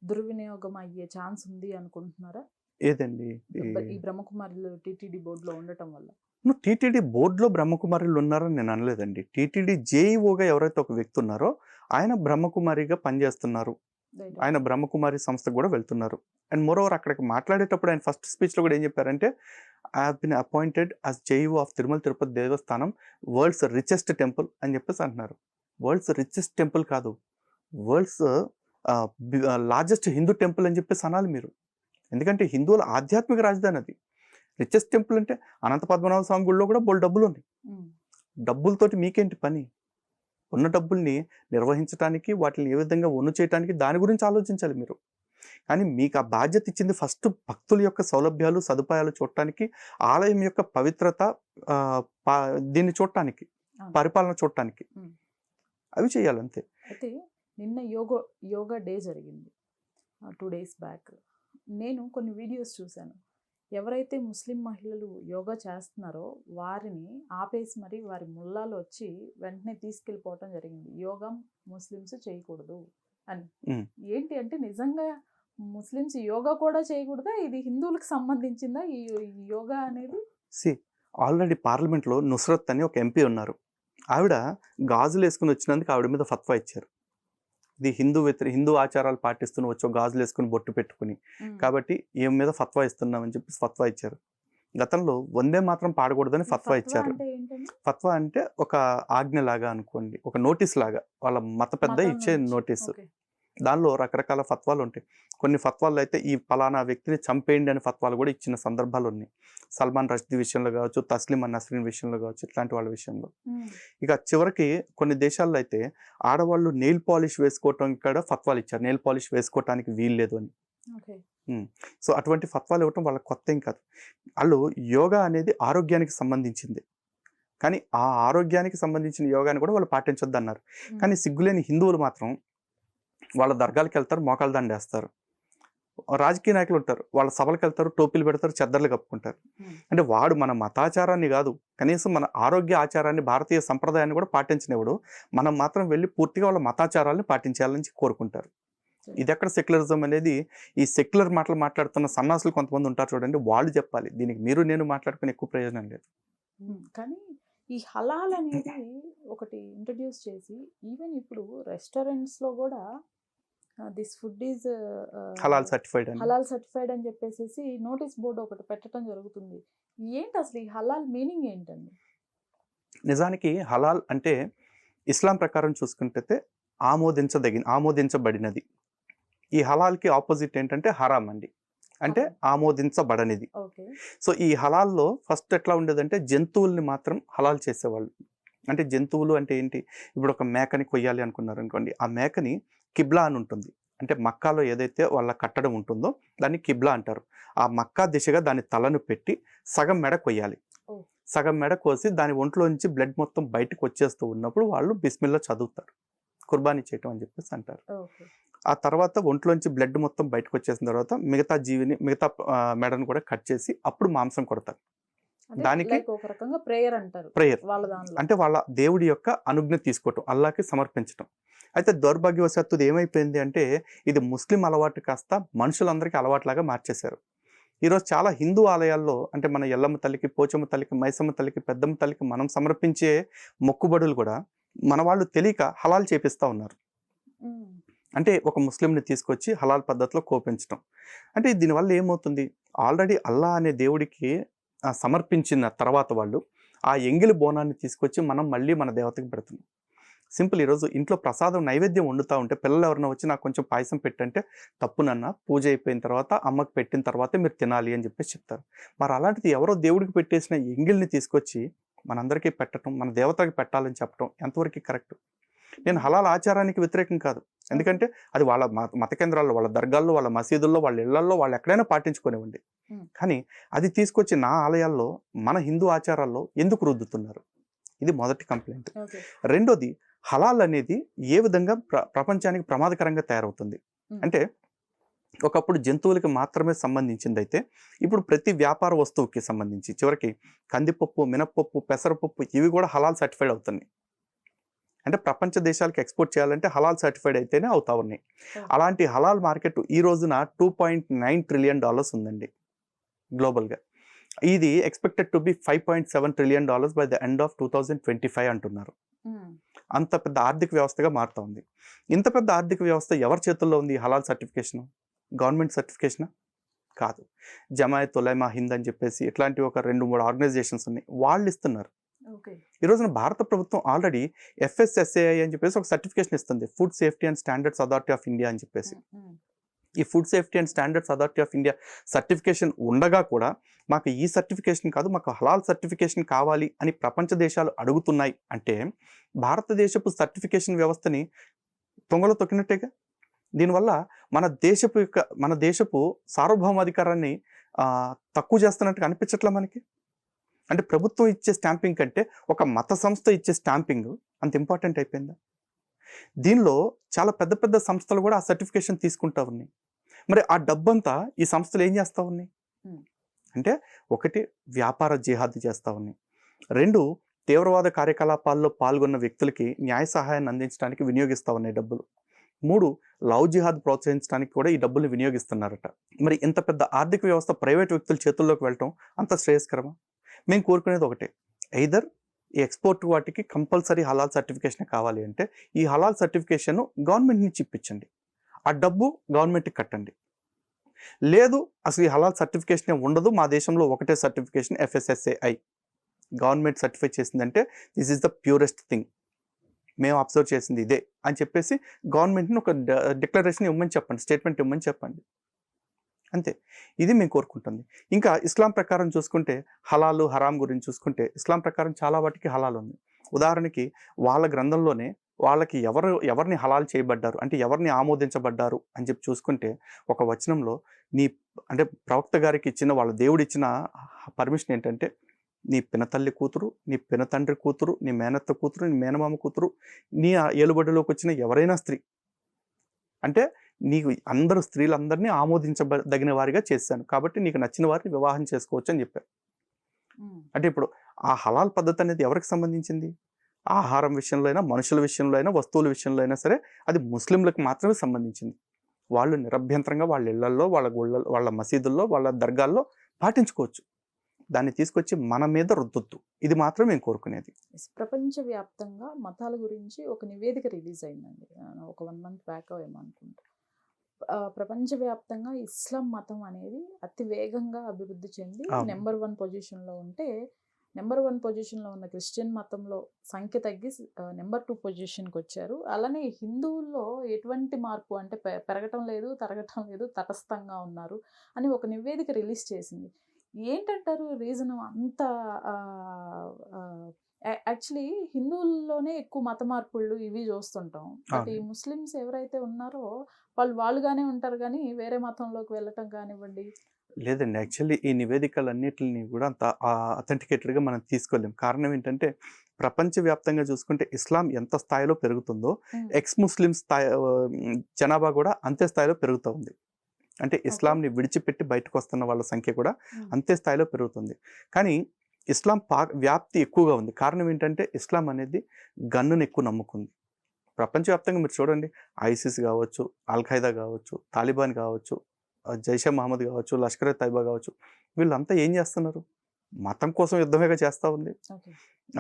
దుర్వినియోగం అయ్యే ఛాన్స్ ఉంది అనుకుంటున్నారా? ఏదండి ఈ బ్రహ్మకుమారిలు టీటీడీ బోర్డులో ఉండటం వల్ల? నువ్వు టీటీడీ బోర్డులో బ్రహ్మకుమారులు ఉన్నారని నేను అనలేదండి. టీటీడీ జేఈఓగా ఎవరైతే ఒక వ్యక్తి ఉన్నారో ఆయన బ్రహ్మకుమారిగా పనిచేస్తున్నారు, ఆయన బ్రహ్మకుమారి సంస్థకు కూడా వెళ్తున్నారు. అండ్ మోరోవర్ అక్కడికి మాట్లాడేటప్పుడు ఆయన ఫస్ట్ స్పీచ్లో కూడా ఏం చెప్పారంటే, I have been appointed as JEO of Tirumala Tirupati Devasthanam, world's richest temple అని చెప్పేసి అంటున్నారు. వరల్డ్స్ రిచెస్ట్ టెంపుల్ కాదు, వరల్డ్స్ లార్జెస్ట్ హిందూ టెంపుల్ అని చెప్పేసి అనాలి మీరు. ఎందుకంటే హిందువుల ఆధ్యాత్మిక రాజధాని అది. రిచెస్ట్ టెంపుల్ అంటే అనంత పద్మనాభ స్వామి గుడిలో కూడా బోల్ డబ్బులు ఉన్నాయి. డబ్బులతోటి మీకేంటి పని? ఉన్న డబ్బుల్ని నిర్వహించడానికి, వాటిని ఏ విధంగా ఒన్ను చేయడానికి, దాని గురించి ఆలోచించాలి మీరు. కానీ మీకు ఆ బాధ్యత ఇచ్చింది ఫస్ట్ భక్తుల యొక్క సౌలభ్యాలు, సదుపాయాలు చూడటానికి, ఆలయం యొక్క పవిత్రత, దీన్ని చూడటానికి, పరిపాలన చూడటానికి, అవి చేయాలంతే. అయితే నిన్న యోగా డే జరిగింది 2 days బ్యాక్. నేను కొన్ని వీడియోస్ చూశాను. ఎవరైతే ముస్లిం మహిళలు యోగా చేస్తున్నారో వారిని ఆపేసి మరి వారి ముల్లాలు వచ్చి వెంటనే తీసుకెళ్ళిపోవటం జరిగింది. యోగా ముస్లిమ్స్ చేయకూడదు అని. ఏంటి అంటే నిజంగా ముస్లిమ్స్ యోగా కూడా చేయకూడదా? ఇది హిందువులకు సంబంధించిందా ఈ యోగా అనేది? ఆల్రెడీ పార్లమెంట్లో నుస్రత్ అని ఒక ఎంపీ ఉన్నారు, ఆవిడ గాజులు వేసుకుని వచ్చినందుకు ఆవిడ మీద ఫత్వా ఇచ్చారు. ఇది హిందూ ఆచారాలు పాటిస్తున్న వచ్చో గాజులు వేసుకుని బొట్టు పెట్టుకుని, కాబట్టి ఏం మీద ఫత్వా ఇస్తున్నామని చెప్పి ఫత్వా ఇచ్చారు. గతంలో వందే మాత్రం పాడకూడదని ఫత్వా ఇచ్చారు. ఫత్వా అంటే ఒక ఆజ్ఞ లాగా అనుకోండి, ఒక నోటీస్ లాగా, వాళ్ళ మత పెద్ద ఇచ్చే నోటీసు. దానిలో రకరకాల ఫత్వాలు ఉంటాయి. కొన్ని ఫత్వాల్లో అయితే ఈ పలానా వ్యక్తిని చంపేయండి అనే ఫత్వాలు కూడా ఇచ్చిన సందర్భాలు ఉన్నాయి. సల్మాన్ రష్దీ విషయంలో కావచ్చు, తస్లిమా నస్రీన్ విషయంలో కావచ్చు, ఇట్లాంటి వాళ్ళ విషయంలో. ఇక చివరికి కొన్ని దేశాల్లో అయితే ఆడవాళ్ళు నెయిల్ పాలిష్ వేసుకోవటం కూడా ఫత్వాలు ఇచ్చారు. నెయిల్ పాలిష్ వేసుకోవటానికి వీల్లేదు అని. సో అటువంటి ఫత్వాలు ఇవ్వటం వాళ్ళకి కొత్త ఏం కాదు. వాళ్ళు యోగా అనేది ఆరోగ్యానికి సంబంధించింది, కానీ ఆ ఆరోగ్యానికి సంబంధించిన యోగాని కూడా వాళ్ళు పాటించొద్దు అన్నారు. కానీ సిగ్గులేని హిందువులు మాత్రం వాళ్ళ దర్గాలకు వెళ్తారు, మోకాళ్ళ దండేస్తారు. రాజకీయ నాయకులు ఉంటారు, వాళ్ళ సభలకు వెళ్తారు, టోపీలు పెడతారు, చెద్దర్లు కప్పుకుంటారు. అంటే వాడు మన మతాచారాన్ని కాదు, కనీసం మన ఆరోగ్య ఆచారాన్ని, భారతీయ సంప్రదాయాన్ని కూడా పాటించనివాడు. మనం మాత్రం వెళ్ళి పూర్తిగా వాళ్ళ మతాచారాలను పాటించాలని కోరుకుంటారు. ఇది ఎక్కడ సెక్యులరిజం అనేది? ఈ సెక్యులర్ మాటలు మాట్లాడుతున్న సన్నాసులు కొంతమంది ఉంటారు చూడండి, వాళ్ళు చెప్పాలి. దీనికి మీరు నేను మాట్లాడుకునే ఎక్కువ ప్రయోజనం లేదు. కానీ ఈ హలాల్ అనేది ఒకటి ఇంట్రడ్యూస్ చేసి ఈవెన్ ఇప్పుడు రెస్టారెంట్స్లో కూడా this food is halal certified అని చెప్పేసి నోటీస్ బోర్డు ఒకటి పెట్టడం జరుగుతుంది. ఏంటి అసలు ఈ హలాల్ మీనింగ్ ఏంటండి? నిజానికి హలాల్ అంటే ఇస్లాం ప్రకారం చూసుకుంటే ఆమోదించబడినది. ఈ హలాల్కి ఆపోజిట్ ఏంటంటే హరామ్ అండి, అంటే ఆమోదించబడనిది. సో ఈ హలాల్లో ఫస్ట్ ఎట్లా ఉండేదంటే జంతువుల్ని మాత్రం హలాల్ చేసేవాళ్ళు. అంటే జంతువులు అంటే ఏంటి? ఇప్పుడు ఒక మేకని కొయ్యాలి అనుకున్నారు అనుకోండి, ఆ మేకని కిబ్లా అని ఉంటుంది. అంటే మక్కాలో ఏదైతే వాళ్ళ కట్టడం ఉంటుందో దాన్ని కిబ్లా అంటారు. ఆ మక్కా దిశగా దాని తలను పెట్టి సగం మెడ కొయ్యాలి. సగం మెడ కోసి దాని ఒంట్లో నుంచి బ్లడ్ మొత్తం బయటకు వచ్చేస్తూ ఉన్నప్పుడు వాళ్ళు బిస్మిల్లా చదువుతారు, కుర్బానీ చేయటం అని చెప్పేసి అంటారు. ఆ తర్వాత ఒంట్లోంచి బ్లడ్ మొత్తం బయటకు వచ్చేసిన తర్వాత మిగతా మెడను కూడా కట్ చేసి అప్పుడు మాంసం కొడతారు. దానికి ఒక రకంగా ప్రేయర్ అంటారు. ప్రేయర్ అంటే వాళ్ళ దేవుడి యొక్క అనుజ్ఞ తీసుకోవటం, అల్లాకి సమర్పించటం. అయితే దౌర్భాగ్యవశాత్తు ఏమైపోయింది అంటే ఇది ముస్లిం అలవాటు కాస్త మనుషులందరికీ అలవాట్లాగా మార్చేశారు. ఈరోజు చాలా హిందూ ఆలయాల్లో అంటే మన ఎల్లమ్మ తల్లికి, పోచమ్మ తల్లికి, మైసమ్మ తల్లికి, పెద్దమ్మ తల్లికి మనం సమర్పించే మొక్కుబడులు కూడా మన వాళ్ళు తెలియక హలాల్ చేపిస్తూ ఉన్నారు. అంటే ఒక ముస్లింని తీసుకొచ్చి హలాల్ పద్ధతిలో కోపించడం. అంటే దీనివల్ల ఏమవుతుంది? ఆల్రెడీ అల్లా అనే దేవుడికి సమర్పించిన తర్వాత వాళ్ళు ఆ ఎంగిలి బోనాన్ని తీసుకొచ్చి మనం మళ్ళీ మన దేవతకి పెడుతున్నాం. సింపుల్. ఈరోజు ఇంట్లో ప్రసాదం నైవేద్యం వండుతూ ఉంటే పిల్లలు ఎవరైనా వచ్చి నాకు కొంచెం పాయసం పెట్టంటే తప్పునన్న, పూజ అయిపోయిన తర్వాత అమ్మకి పెట్టిన తర్వాతే మీరు తినాలి అని చెప్పేసి చెప్తారు. మరి అలాంటిది ఎవరో దేవుడికి పెట్టేసిన ఎంగిల్ని తీసుకొచ్చి మనందరికీ పెట్టడం, మన దేవతకి పెట్టాలని చెప్పడం ఎంతవరకు కరెక్ట్? నేను హలాల్ ఆచారానికి వ్యతిరేకం కాదు, ఎందుకంటే అది వాళ్ళ మత కేంద్రాల్లో, వాళ్ళ దర్గాల్లో, వాళ్ళ మసీదుల్లో, వాళ్ళ ఇళ్లల్లో వాళ్ళు ఎక్కడైనా పాటించుకునేవ్వండి. కానీ అది తీసుకొచ్చి నా ఆలయాల్లో, మన హిందూ ఆచారాల్లో ఎందుకు రుద్దుతున్నారు? ఇది మొదటి కంప్లైంట్. రెండోది, హలాల్ అనేది ఏ విధంగా ప్రపంచానికి ప్రమాదకరంగా తయారవుతుంది అంటే ఒకప్పుడు జంతువులకి మాత్రమే సంబంధించింది అయితే ఇప్పుడు ప్రతి వ్యాపార వస్తువుకి సంబంధించి చివరికి కందిపప్పు, మినప్పప్పు, పెసరపప్పు ఇవి కూడా హలాల్ సర్టిఫైడ్ అవుతున్నాయి. అంటే ప్రపంచ దేశాలకు ఎక్స్పోర్ట్ చేయాలంటే హలాల్ సర్టిఫైడ్ అయితేనే అవుతా ఉన్నాయి. అలాంటి హలాల్ మార్కెట్ ఈ రోజున $2.9 ట్రిలియన్ ఉందండి గ్లోబల్గా. ఇది expected to be $5.7 trillion by the end of 2025 అంటున్నారు. అంత పెద్ద ఆర్థిక వ్యవస్థగా మారుతా ఉంది. ఇంత పెద్ద ఆర్థిక వ్యవస్థ ఎవరి చేతుల్లో ఉంది? హలాల్ సర్టిఫికేషన్ గవర్నమెంట్ సర్టిఫికేషనా? కాదు. జమాయత్ ఉలైమా హింద్ అని చెప్పేసి ఇట్లాంటి ఒక 2-3 ఆర్గనైజేషన్స్ ఉన్నాయి, వాళ్ళు ఇస్తున్నారు. ఈ రోజున భారత ప్రభుత్వం ఆల్రెడీ FSSAI అని చెప్పేసి ఒక సర్టిఫికేషన్ ఇస్తుంది, food safety and standards authority of India అని చెప్పేసి. ఈ food safety and standards authority of India certification ఉండగా కూడా మాకు ఈ సర్టిఫికేషన్ కాదు, మాకు హలాల్ సర్టిఫికేషన్ కావాలి అని ప్రపంచ దేశాలు అడుగుతున్నాయి అంటే భారతదేశపు సర్టిఫికేషన్ వ్యవస్థని తొంగలో తొక్కినట్టేగా. దీనివల్ల మన దేశపు సార్వభౌమాధికారాన్ని తక్కువ చేస్తున్నట్టుగా అనిపించట్లే మనకి. అంటే ప్రభుత్వం ఇచ్చే స్టాంపింగ్ కంటే ఒక మత సంస్థ ఇచ్చే స్టాంపింగ్ అంత ఇంపార్టెంట్ అయిపోయిందా? దీనిలో చాలా పెద్ద పెద్ద సంస్థలు కూడా ఆ సర్టిఫికేషన్ తీసుకుంటా ఉన్నాయి. మరి ఆ డబ్బంతా ఈ సంస్థలు ఏం చేస్తూ ఉన్నాయి అంటే, ఒకటి వ్యాపార జిహాద్ చేస్తూ ఉన్నాయి, రెండు తీవ్రవాద కార్యకలాపాల్లో పాల్గొన్న వ్యక్తులకి న్యాయ సహాయాన్ని అందించడానికి వినియోగిస్తూ ఉన్నాయి డబ్బులు, మూడు లవ్ జిహాద్ ప్రోత్సహించడానికి కూడా ఈ డబ్బులు వినియోగిస్తున్నారట. మరి ఇంత పెద్ద ఆర్థిక వ్యవస్థ ప్రైవేట్ వ్యక్తుల చేతుల్లోకి వెళ్ళటం అంత శ్రేయస్కరమా? మేము కోరుకునేది ఒకటే, ఎయిదర్ ఈ ఎక్స్పోర్ట్ వాటికి కంపల్సరీ హలాల్ సర్టిఫికేషన్ కావాలి అంటే ఈ హలాల్ సర్టిఫికేషన్ గవర్నమెంట్ నుంచి ఇప్పించండి, ఆ డబ్బు గవర్నమెంట్కి కట్టండి. లేదు అసలు ఈ హలాల్ సర్టిఫికేషన్ ఉండదు, మా దేశంలో ఒకటే సర్టిఫికేషన్ FSSAI గవర్నమెంట్ సర్టిఫై చేసిందంటే this is the purest thing. మేము అబ్జర్వ్ చేసింది ఇదే అని చెప్పేసి గవర్నమెంట్ని ఒక డిక్లరేషన్ ఇవ్వమని చెప్పండి, స్టేట్మెంట్ ఇవ్వమని చెప్పండి, అంతే. ఇది మేము కోరుకుంటుంది. ఇంకా ఇస్లాం ప్రకారం చూసుకుంటే హలాలు హరాం గురించి చూసుకుంటే ఇస్లాం ప్రకారం చాలా వాటికి హలాల్ ఉంది. ఉదాహరణకి వాళ్ళ గ్రంథంలోనే వాళ్ళకి ఎవరిని హలాల్ చేయబడ్డారు అంటే ఎవరిని ఆమోదించబడ్డారు అని చెప్పి చూసుకుంటే ఒక వచనంలో నీ అంటే ప్రవక్త గారికి ఇచ్చిన వాళ్ళ దేవుడు ఇచ్చిన పర్మిషన్ ఏంటంటే నీ పినతల్లి కూతురు, నీ పినతండ్రి కూతురు, నీ మేనత్త కూతురు, నీ మేనమామ కూతురు, నీ ఏలుబడిలోకి వచ్చిన ఎవరైనా స్త్రీ అంటే నీకు అందరూ స్త్రీలందరినీ ఆమోదించదగిన వారిగా చేశాను కాబట్టి నీకు నచ్చిన వారిని వివాహం చేసుకోవచ్చు అని చెప్పారు. అంటే ఇప్పుడు ఆ హలాల్ పద్ధతి అనేది ఎవరికి సంబంధించింది? ఆహారం విషయంలో అయినా, మనుషుల విషయంలో అయినా, వస్తువుల విషయంలో అయినా సరే అది ముస్లింలకు మాత్రమే సంబంధించింది. వాళ్ళు నిరభ్యంతరంగా వాళ్ళ ఇళ్లల్లో, వాళ్ళ గుళ్ళల్లో, వాళ్ళ మసీదుల్లో, వాళ్ళ దర్గాల్లో పాటించుకోవచ్చు. దాన్ని తీసుకొచ్చి మన మీద రుద్దొద్దు. ఇది మాత్రం మేము కోరుకునేది. ప్రపంచవ్యాప్తంగా మతాల గురించి ఒక నివేదిక రిలీజ్ అయిందండి, ఒక 1 month బ్యాక్ ఏమో అనుకుంటా. ప్రపంచవ్యాప్తంగా ఇస్లాం మతం అనేది అతి వేగంగా అభివృద్ధి చెంది అవును. నెంబర్ 1 పొజిషన్లో ఉంటే, నెంబర్ 1 పొజిషన్లో ఉన్న క్రిస్టియన్ మతంలో సంఖ్య తగ్గి నెంబర్ 2 పొజిషన్కి వచ్చారు. అలానే హిందువుల్లో ఎటువంటి మార్పు అంటే పెరగటం లేదు, తరగటం లేదు, తటస్థంగా ఉన్నారు అని ఒక నివేదిక రిలీజ్ చేసింది. ఏంటంటారు రీజన్ అంత? యాక్చువల్లీ హిందువుల్లోనే ఎక్కువ మత మార్పుళ్ళు ఇవి చూస్తుంటాం. బట్ ఈ అవును. ముస్లిమ్స్ ఎవరైతే ఉన్నారో వాళ్ళుగానే ఉంటారు కానీ వేరే మతంలోకి వెళ్ళటం కానివ్వండి. లేదండి. యాక్చువల్లీ ఈ నివేదికలన్నిటిని కూడా అంత అథెంటికేటెడ్‌గా మనం తీసుకోలేం. కారణం ఏంటంటే ప్రపంచవ్యాప్తంగా చూసుకుంటే ఇస్లాం ఎంత స్థాయిలో పెరుగుతుందో ఎక్స్ ముస్లిం జనాభా కూడా అంతే స్థాయిలో పెరుగుతూ ఉంది. అంటే ఇస్లాంని విడిచిపెట్టి బయటకు వస్తున్న వాళ్ళ సంఖ్య కూడా అంతే స్థాయిలో పెరుగుతుంది. కానీ ఇస్లాం వ్యాప్తి ఎక్కువగా ఉంది. కారణం ఏంటంటే ఇస్లాం అనేది గన్నును ఎక్కువ నమ్ముకుంది. ప్రపంచవ్యాప్తంగా మీరు చూడండి, ఐసిస్ కావచ్చు, అల్ఖైదా కావచ్చు, తాలిబాన్ కావచ్చు, జైషే మహమ్మద్ కావచ్చు, లష్కర్ తైబా కావచ్చు, వీళ్ళంతా ఏం చేస్తున్నారు? మతం కోసం యుద్ధమేగా చేస్తూ ఉంది.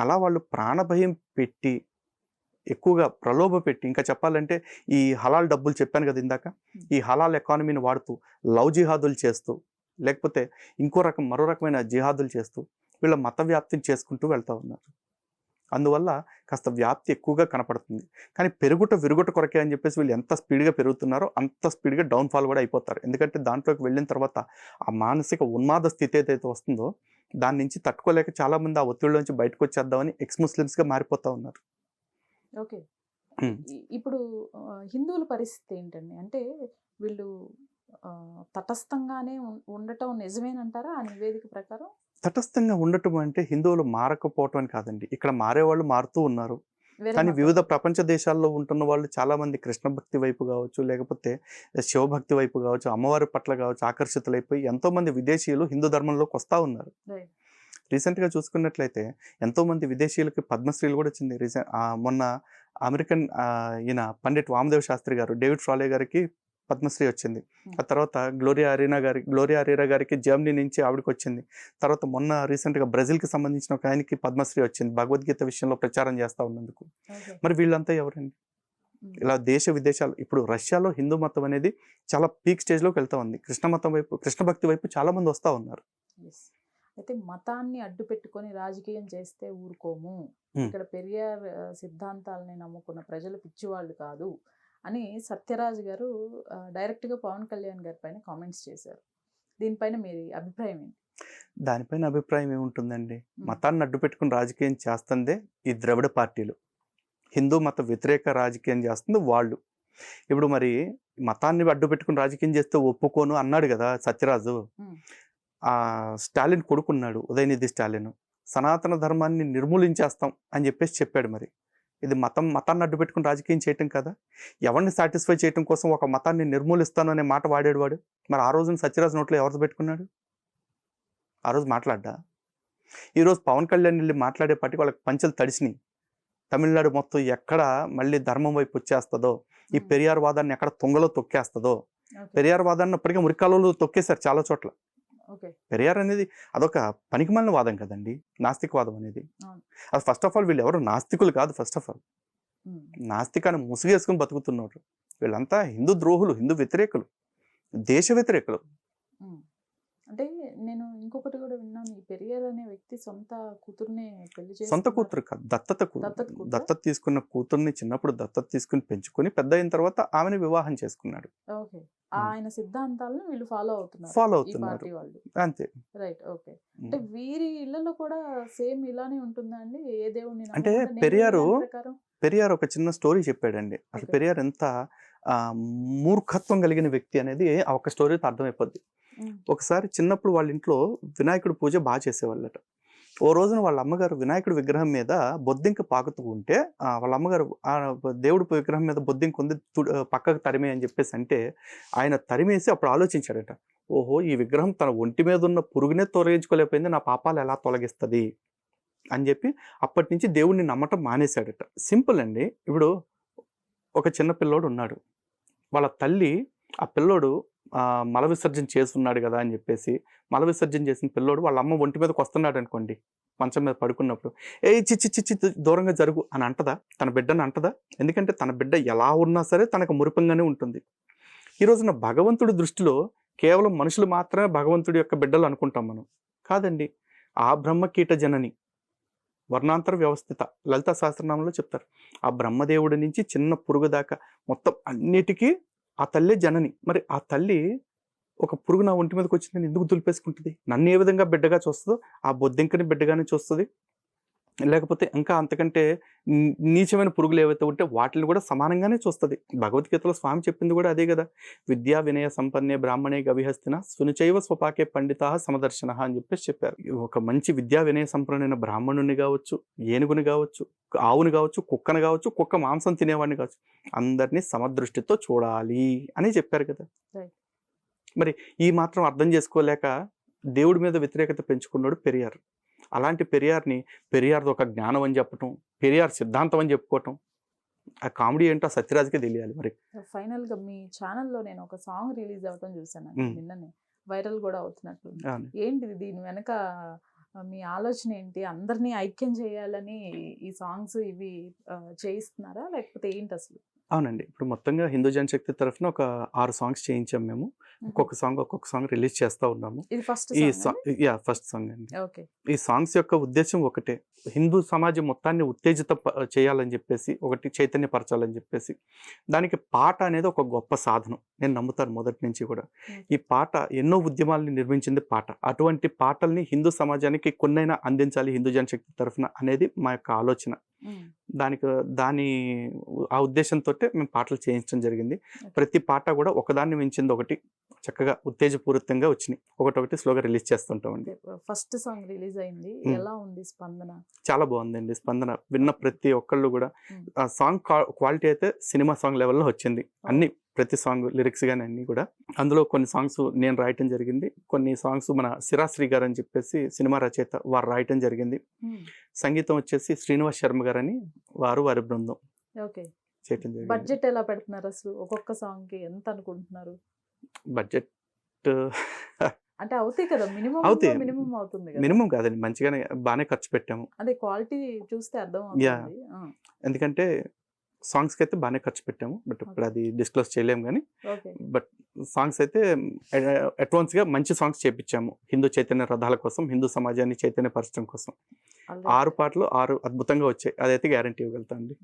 అలా వాళ్ళు ప్రాణభయం పెట్టి ఎక్కువగా ప్రలోభ పెట్టి, ఇంకా చెప్పాలంటే ఈ హలాల్ డబ్బులు చెప్పాను కదా ఇందాక, ఈ హలాల్ ఎకానమీని వాడుతూ లవ్ జిహాదులు చేస్తూ, లేకపోతే మరో రకమైన జిహాదులు చేస్తూ వీళ్ళ మత వ్యాప్తిని చేసుకుంటూ వెళ్తూ ఉన్నారు. అందువల్ల కాస్త వ్యాప్తి ఎక్కువగా కనపడుతుంది. కానీ విరుగుట కొరకే అని చెప్పేసి వీళ్ళు ఎంత స్పీడ్గా పెరుగుతున్నారో అంత స్పీడ్గా డౌన్ఫాల్ కూడా అయిపోతారు. ఎందుకంటే దాంట్లోకి వెళ్ళిన తర్వాత ఆ మానసిక ఉన్మాద స్థితి ఏదైతే వస్తుందో దాని నుంచి తట్టుకోలేక చాలామంది ఆ ఒత్తిడిలోంచి బయటకు వచ్చేద్దామని ఎక్స్ ముస్లిమ్స్గా మారిపోతూ ఉన్నారు. ఓకే. ఇప్పుడు హిందువుల పరిస్థితి ఏంటండి? అంటే వీళ్ళు తటస్థంగానే ఉండటం నిజమేనంటారా ఆ నివేదిక ప్రకారం? తటస్థంగా ఉండటం అంటే హిందువులు మారకపోవటం అని కాదండి. ఇక్కడ మారేవాళ్ళు మారుతూ ఉన్నారు. కానీ వివిధ ప్రపంచ దేశాల్లో ఉంటున్న వాళ్ళు చాలామంది కృష్ణ భక్తి వైపు కావచ్చు, లేకపోతే శివభక్తి వైపు కావచ్చు, అమ్మవారి పట్ల కావచ్చు ఆకర్షితులైపోయి ఎంతోమంది విదేశీయులు హిందూ ధర్మంలోకి వస్తూ ఉన్నారు. రీసెంట్గా చూసుకున్నట్లయితే ఎంతోమంది విదేశీయులకి పద్మశ్రీలు కూడా వచ్చింది. మొన్న అమెరికన్ ఈయన పండిట్ వామదేవ్ శాస్త్రి గారు, డేవిడ్ ఫ్రాలే గారికి పద్మశ్రీ వచ్చింది. ఆ తర్వాత గ్లోరియా అరీనా గారికి జర్మనీ నుంచి ఆవిడకి వచ్చింది. తర్వాత మొన్న రీసెంట్గా బ్రెజిల్కి సంబంధించిన ఒక ఆయనకి పద్మశ్రీ వచ్చింది భగవద్గీత విషయంలో ప్రచారం చేస్తూ ఉన్నందుకు. మరి వీళ్ళంతా ఎవరండి? ఇలా దేశ విదేశాలు, ఇప్పుడు రష్యాలో హిందూ మతం అనేది చాలా పీక్ స్టేజ్లోకి వెళ్తూ ఉంది. కృష్ణ భక్తి వైపు చాలా మంది వస్తూ ఉన్నారు. అయితే మతాన్ని అడ్డు పెట్టుకొని రాజకీయం చేస్తే ఊరుకోము, ఇక్కడ పెరియార్ సిద్ధాంతాలని నమ్ముకున్న ప్రజలు పిచ్చివాళ్ళు కాదు అని సత్యరాజ్ గారు డైరెక్ట్గా పవన్ కళ్యాణ్ గారి పైన కామెంట్స్ చేశారు. దీనిపైన మీ అభిప్రాయం ఏంటి? దానిపైన అభిప్రాయం ఏముంటుందండి? మతాన్ని అడ్డు పెట్టుకుని రాజకీయం చేస్తుందే ఈ ద్రవిడ పార్టీలు. హిందూ మత వ్యతిరేక రాజకీయం చేస్తుంది వాళ్ళు. ఇప్పుడు మరి మతాన్ని అడ్డు పెట్టుకుని రాజకీయం చేస్తే ఒప్పుకోను అన్నాడు కదా సత్యరాజు. స్టాలిన్ కొడుకున్నాడు ఉదయనిధి స్టాలిన్, సనాతన ధర్మాన్ని నిర్మూలించేస్తాం అని చెప్పేసి చెప్పాడు. మరి ఇది మతాన్ని అడ్డు పెట్టుకుని రాజకీయం చేయటం కదా? ఎవరిని సాటిస్ఫై చేయటం కోసం ఒక మతాన్ని నిర్మూలిస్తాను అనే మాట వాడాడు వాడు. మరి ఆ రోజున సత్యరాజు నోట్లో ఎవరితో పెట్టుకున్నాడు? ఆ రోజు మాట్లాడ్డా? ఈరోజు పవన్ కళ్యాణ్ వెళ్ళి మాట్లాడేపాటికి వాళ్ళకి పంచెలు తడిసినాయి. తమిళనాడు మొత్తం ఎక్కడ మళ్ళీ ధర్మం వైపు వచ్చేస్తుందో, ఈ పెరియార్ వాదాన్ని ఎక్కడ తుంగలో తొక్కేస్తుందో. పెరియార్ వాదాన్ని ఇప్పటికే మురికాలలో తొక్కేశారు చాలా చోట్ల. పెరియార్ అనేది అదొక పనికిమాలిన వాదం కదండి, నాస్తికవాదం అనేది. అది ఫస్ట్ ఆఫ్ ఆల్ వీళ్ళు ఎవరు నాస్తికులు కాదు. ఫస్ట్ ఆఫ్ ఆల్ నాస్తికాన్ని ముసుగేసుకుని బతుకుతున్నారు. వీళ్ళంతా హిందూ ద్రోహులు, హిందూ వ్యతిరేకులు, దేశ వ్యతిరేకులు. అంటే నేను ఇంకొకటి కూడా విన్నాను. ఈ పెరియార్ అనే వ్యక్తి సొంత కూతుర్నే పెళ్లి సొంత చేసుకున్నారు. కూతురు కాదు, దత్తత దత్తత కూతురా? దత్తత తీసుకున్న కూతుర్ని చిన్నప్పుడు దత్తత తీసుకుని పెంచుకొని పెద్ద అయిన తర్వాత ఆమెను వివాహం చేసుకున్నాడు. ఓకే. ఆయన సిద్ధాంతాలను వీళ్ళు ఫాలో అవుతున్నారు. ఫాలో ఈ అవుతున్నారు పార్టీ వాళ్ళు. అంతే. రైట్. ఓకే. అంటే వీరి ఇళ్లలో కూడా సేమ్ ఇలానే ఉంటుందా అండి? ఏ దేవుడిని అంటే నమ్ముకుంటే నేను పెరియారు విన్న దాని ప్రకారం పెరియార్ ఒక చిన్న స్టోరీ చెప్పాడండి. అసలు ఓకే. పెరియార్ ఎంత ఆ, మూర్ఖత్వం కలిగిన వ్యక్తి అనేది ఆ ఒక్క స్టోరీతో అర్థమైపోద్ది. ఉమ్, ఒకసారి చిన్నప్పుడు వాళ్ళ ఇంట్లో వినాయకుడి పూజ బాగా చేసేవాళ్ళట. ఓ రోజున వాళ్ళ అమ్మగారు వినాయకుడి విగ్రహం మీద బొద్దింక పాకుతూ ఉంటే వాళ్ళ అమ్మగారు ఆ దేవుడి విగ్రహం మీద బొద్దింక ఉంది పక్కకు తరిమే అని చెప్పేసి అంటే ఆయన తరిమేసి అప్పుడు ఆలోచించాడట. ఓహో, ఈ విగ్రహం తన ఒంటి మీద ఉన్న పురుగునే తొలగించుకోలేకపోయింది, నా పాపాలు ఎలా తొలగిస్తుంది అని చెప్పి అప్పటి నుంచి దేవుడిని నమ్మటం మానేశాడట. సింపుల్ అండి. ఇప్పుడు ఒక చిన్న పిల్లోడు ఉన్నాడు. వాళ్ళ తల్లి ఆ పిల్లోడు మల విసర్జన చేస్తున్నాడు కదా అని చెప్పేసి మల విసర్జన చేసిన పిల్లోడు వాళ్ళ అమ్మ ఒంటి మీదకి వస్తున్నాడు అనుకోండి, మంచం మీద పడుకున్నప్పుడు ఏ చిచ్చి చిచ్చి దూరంగా జరుగు అని అంటదా? తన బిడ్డను అంటదా? ఎందుకంటే తన బిడ్డ ఎలా ఉన్నా సరే తనకు మురిపంగానే ఉంటుంది. ఈ రోజున భగవంతుడి దృష్టిలో కేవలం మనుషులు మాత్రమే భగవంతుడి యొక్క బిడ్డలు అనుకుంటాం మనం. కాదండి. ఆ బ్రహ్మకీట జనని వర్ణాంతర వ్యవస్థిత లలిత సహస్రనామంలో చెప్తారు. ఆ బ్రహ్మదేవుడి నుంచి చిన్న పురుగు దాకా మొత్తం అన్నిటికీ ఆ తల్లే జనని. మరి ఆ తల్లి ఒక పురుగు నా ఒంటి మీదకి వచ్చిందని ఎందుకు దులిపేసుకుంటుంది? నన్ను ఏ విధంగా బిడ్డగా చూస్తుందో ఆ బొద్దింకని బిడ్డగానే చూస్తుంది. లేకపోతే ఇంకా అంతకంటే నీచమైన పురుగులు ఏవైతే ఉంటే వాటిని కూడా సమానంగానే చూస్తుంది. భగవద్గీతలో స్వామి చెప్పింది కూడా అదే కదా. విద్యా వినయ సంపన్నే బ్రాహ్మణే గవిహస్తిన సునిచైవ స్వపాకే పండిత సమదర్శన అని చెప్పేసి చెప్పారు. ఒక మంచి విద్యా వినయ సంపన్నుడైన బ్రాహ్మణుని కావచ్చు, ఏనుగుని కావచ్చు, ఆవుని కావచ్చు, కుక్కను కావచ్చు, కుక్క మాంసం తినేవాడిని కావచ్చు, అందరినీ సమదృష్టితో చూడాలి అని చెప్పారు కదా. రైట్. మరి ఈ మాత్రం అర్థం చేసుకోలేక దేవుడి మీద వ్యతిరేకత పెంచుకున్నాడు పెరియార్. అలాంటి పెరియార్ది ఒక జ్ఞానం అని చెప్పటం, పెరియార్ సిద్ధాంతం అని చెప్పుకోవటం, ఆ కామెడీ ఏంటో సత్యరాజ్కే తెలియాలి. మరి ఫైనల్ గా మీ ఛానల్లో నేను ఒక సాంగ్ రిలీజ్ అవ్వటం చూసానండి నిన్ననే. వైరల్ కూడా అవుతున్నట్లు. అవును. ఏంటిది దీని వెనక మీ ఆలోచన ఏంటి? అందరినీ ఐక్యం చేయాలని ఈ సాంగ్స్ ఇవి చేయిస్తున్నారా లేకపోతే ఏంటి అసలు? అవునండి. ఇప్పుడు మొత్తంగా హిందూ జనశక్తి తరఫున ఒక 6 సాంగ్స్ చేయించాం మేము. ఒక్కొక్క సాంగ్ రిలీజ్ చేస్తూ ఉన్నాము. ఇది ఫస్ట్ ఈ సాంగ్. ఫస్ట్ సాంగ్ అండి. ఓకే. ఈ సాంగ్స్ యొక్క ఉద్దేశం ఒకటే, హిందూ సమాజం మొత్తాన్ని ఉత్తేజిత చేయాలని చెప్పేసి, ఒకటి చైతన్యపరచాలని చెప్పేసి. దానికి పాట అనేది ఒక గొప్ప సాధనం నేను నమ్ముతాను మొదటి నుంచి కూడా. ఈ పాట ఎన్నో ఉద్యమాలని నిర్మించింది పాట. అటువంటి పాటల్ని హిందూ సమాజానికి కొన్నైనా అందించాలి హిందూ జనశక్తి తరఫున అనేది మా యొక్క ఆలోచన. దాని ఆ ఉద్దేశంతో మేము పాటలు చేయించడం జరిగింది. ప్రతి పాట కూడా ఒకదాన్ని మించింది ఒకటి చక్కగా ఉత్తేజపూరితంగా వచ్చినాయి. ఒకటొకటి స్లోగా రిలీజ్ చేస్తుంటామండి. ఫస్ట్ సాంగ్ రిలీజ్ అయింది, ఎలా ఉంది స్పందన? చాలా బాగుందండి స్పందన. విన్న ప్రతి ఒక్కళ్ళు కూడా ఆ సాంగ్ క్వాలిటీ అయితే సినిమా సాంగ్ లెవెల్లో వచ్చింది. అన్ని ప్రతి సాంగ్ లిరిక్స్ కానీ అన్ని కూడా. అందులో కొన్ని సాంగ్స్ నేను రాయటం జరిగింది, కొన్ని సాంగ్స్ మన సిరాశ్రీ గారు అని చెప్పేసి సినిమా రచయిత వారు రాయటం జరిగింది. సంగీతం వచ్చేసి శ్రీనివాస్ శర్మ గారు అని వారి బృందం చేయటం జరిగింది. బడ్జెట్ ఎలా పెడుతున్నారు అసలు? ఒక్కొక్క సాంగ్ కి ఎంత అనుకుంటున్నారు? బడ్జెట్ అంటే అవుతాయి కదా, మినిమం అవుతుంది కదా. మినిమం కాదండి, మంచిగానే బాగానే ఖర్చు పెట్టాము. అదే క్వాలిటీ చూస్తే అర్థం అవుతుంది. ఎందుకంటే సాంగ్స్ కి అయితే బాగానే ఖర్చు పెట్టాము. బట్ ఇప్పుడు అది డిస్క్లోజ్ చేయలేము కానీ, బట్ సాంగ్స్ అయితే అడ్వాన్స్ గా మంచి సాంగ్స్ చేపించాము హిందూ చైతన్య రథాల కోసం, హిందూ సమాజాన్ని చైతన్యపరచడం కోసం. 6 పాటలు 6 అద్భుతంగా వచ్చాయి, అదైతే గ్యారంటీ ఇవ్వగలుగుతా అండి.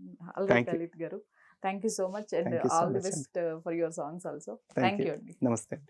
Thank you so much and all the best for your songs also. Thank you అండి. నమస్తే.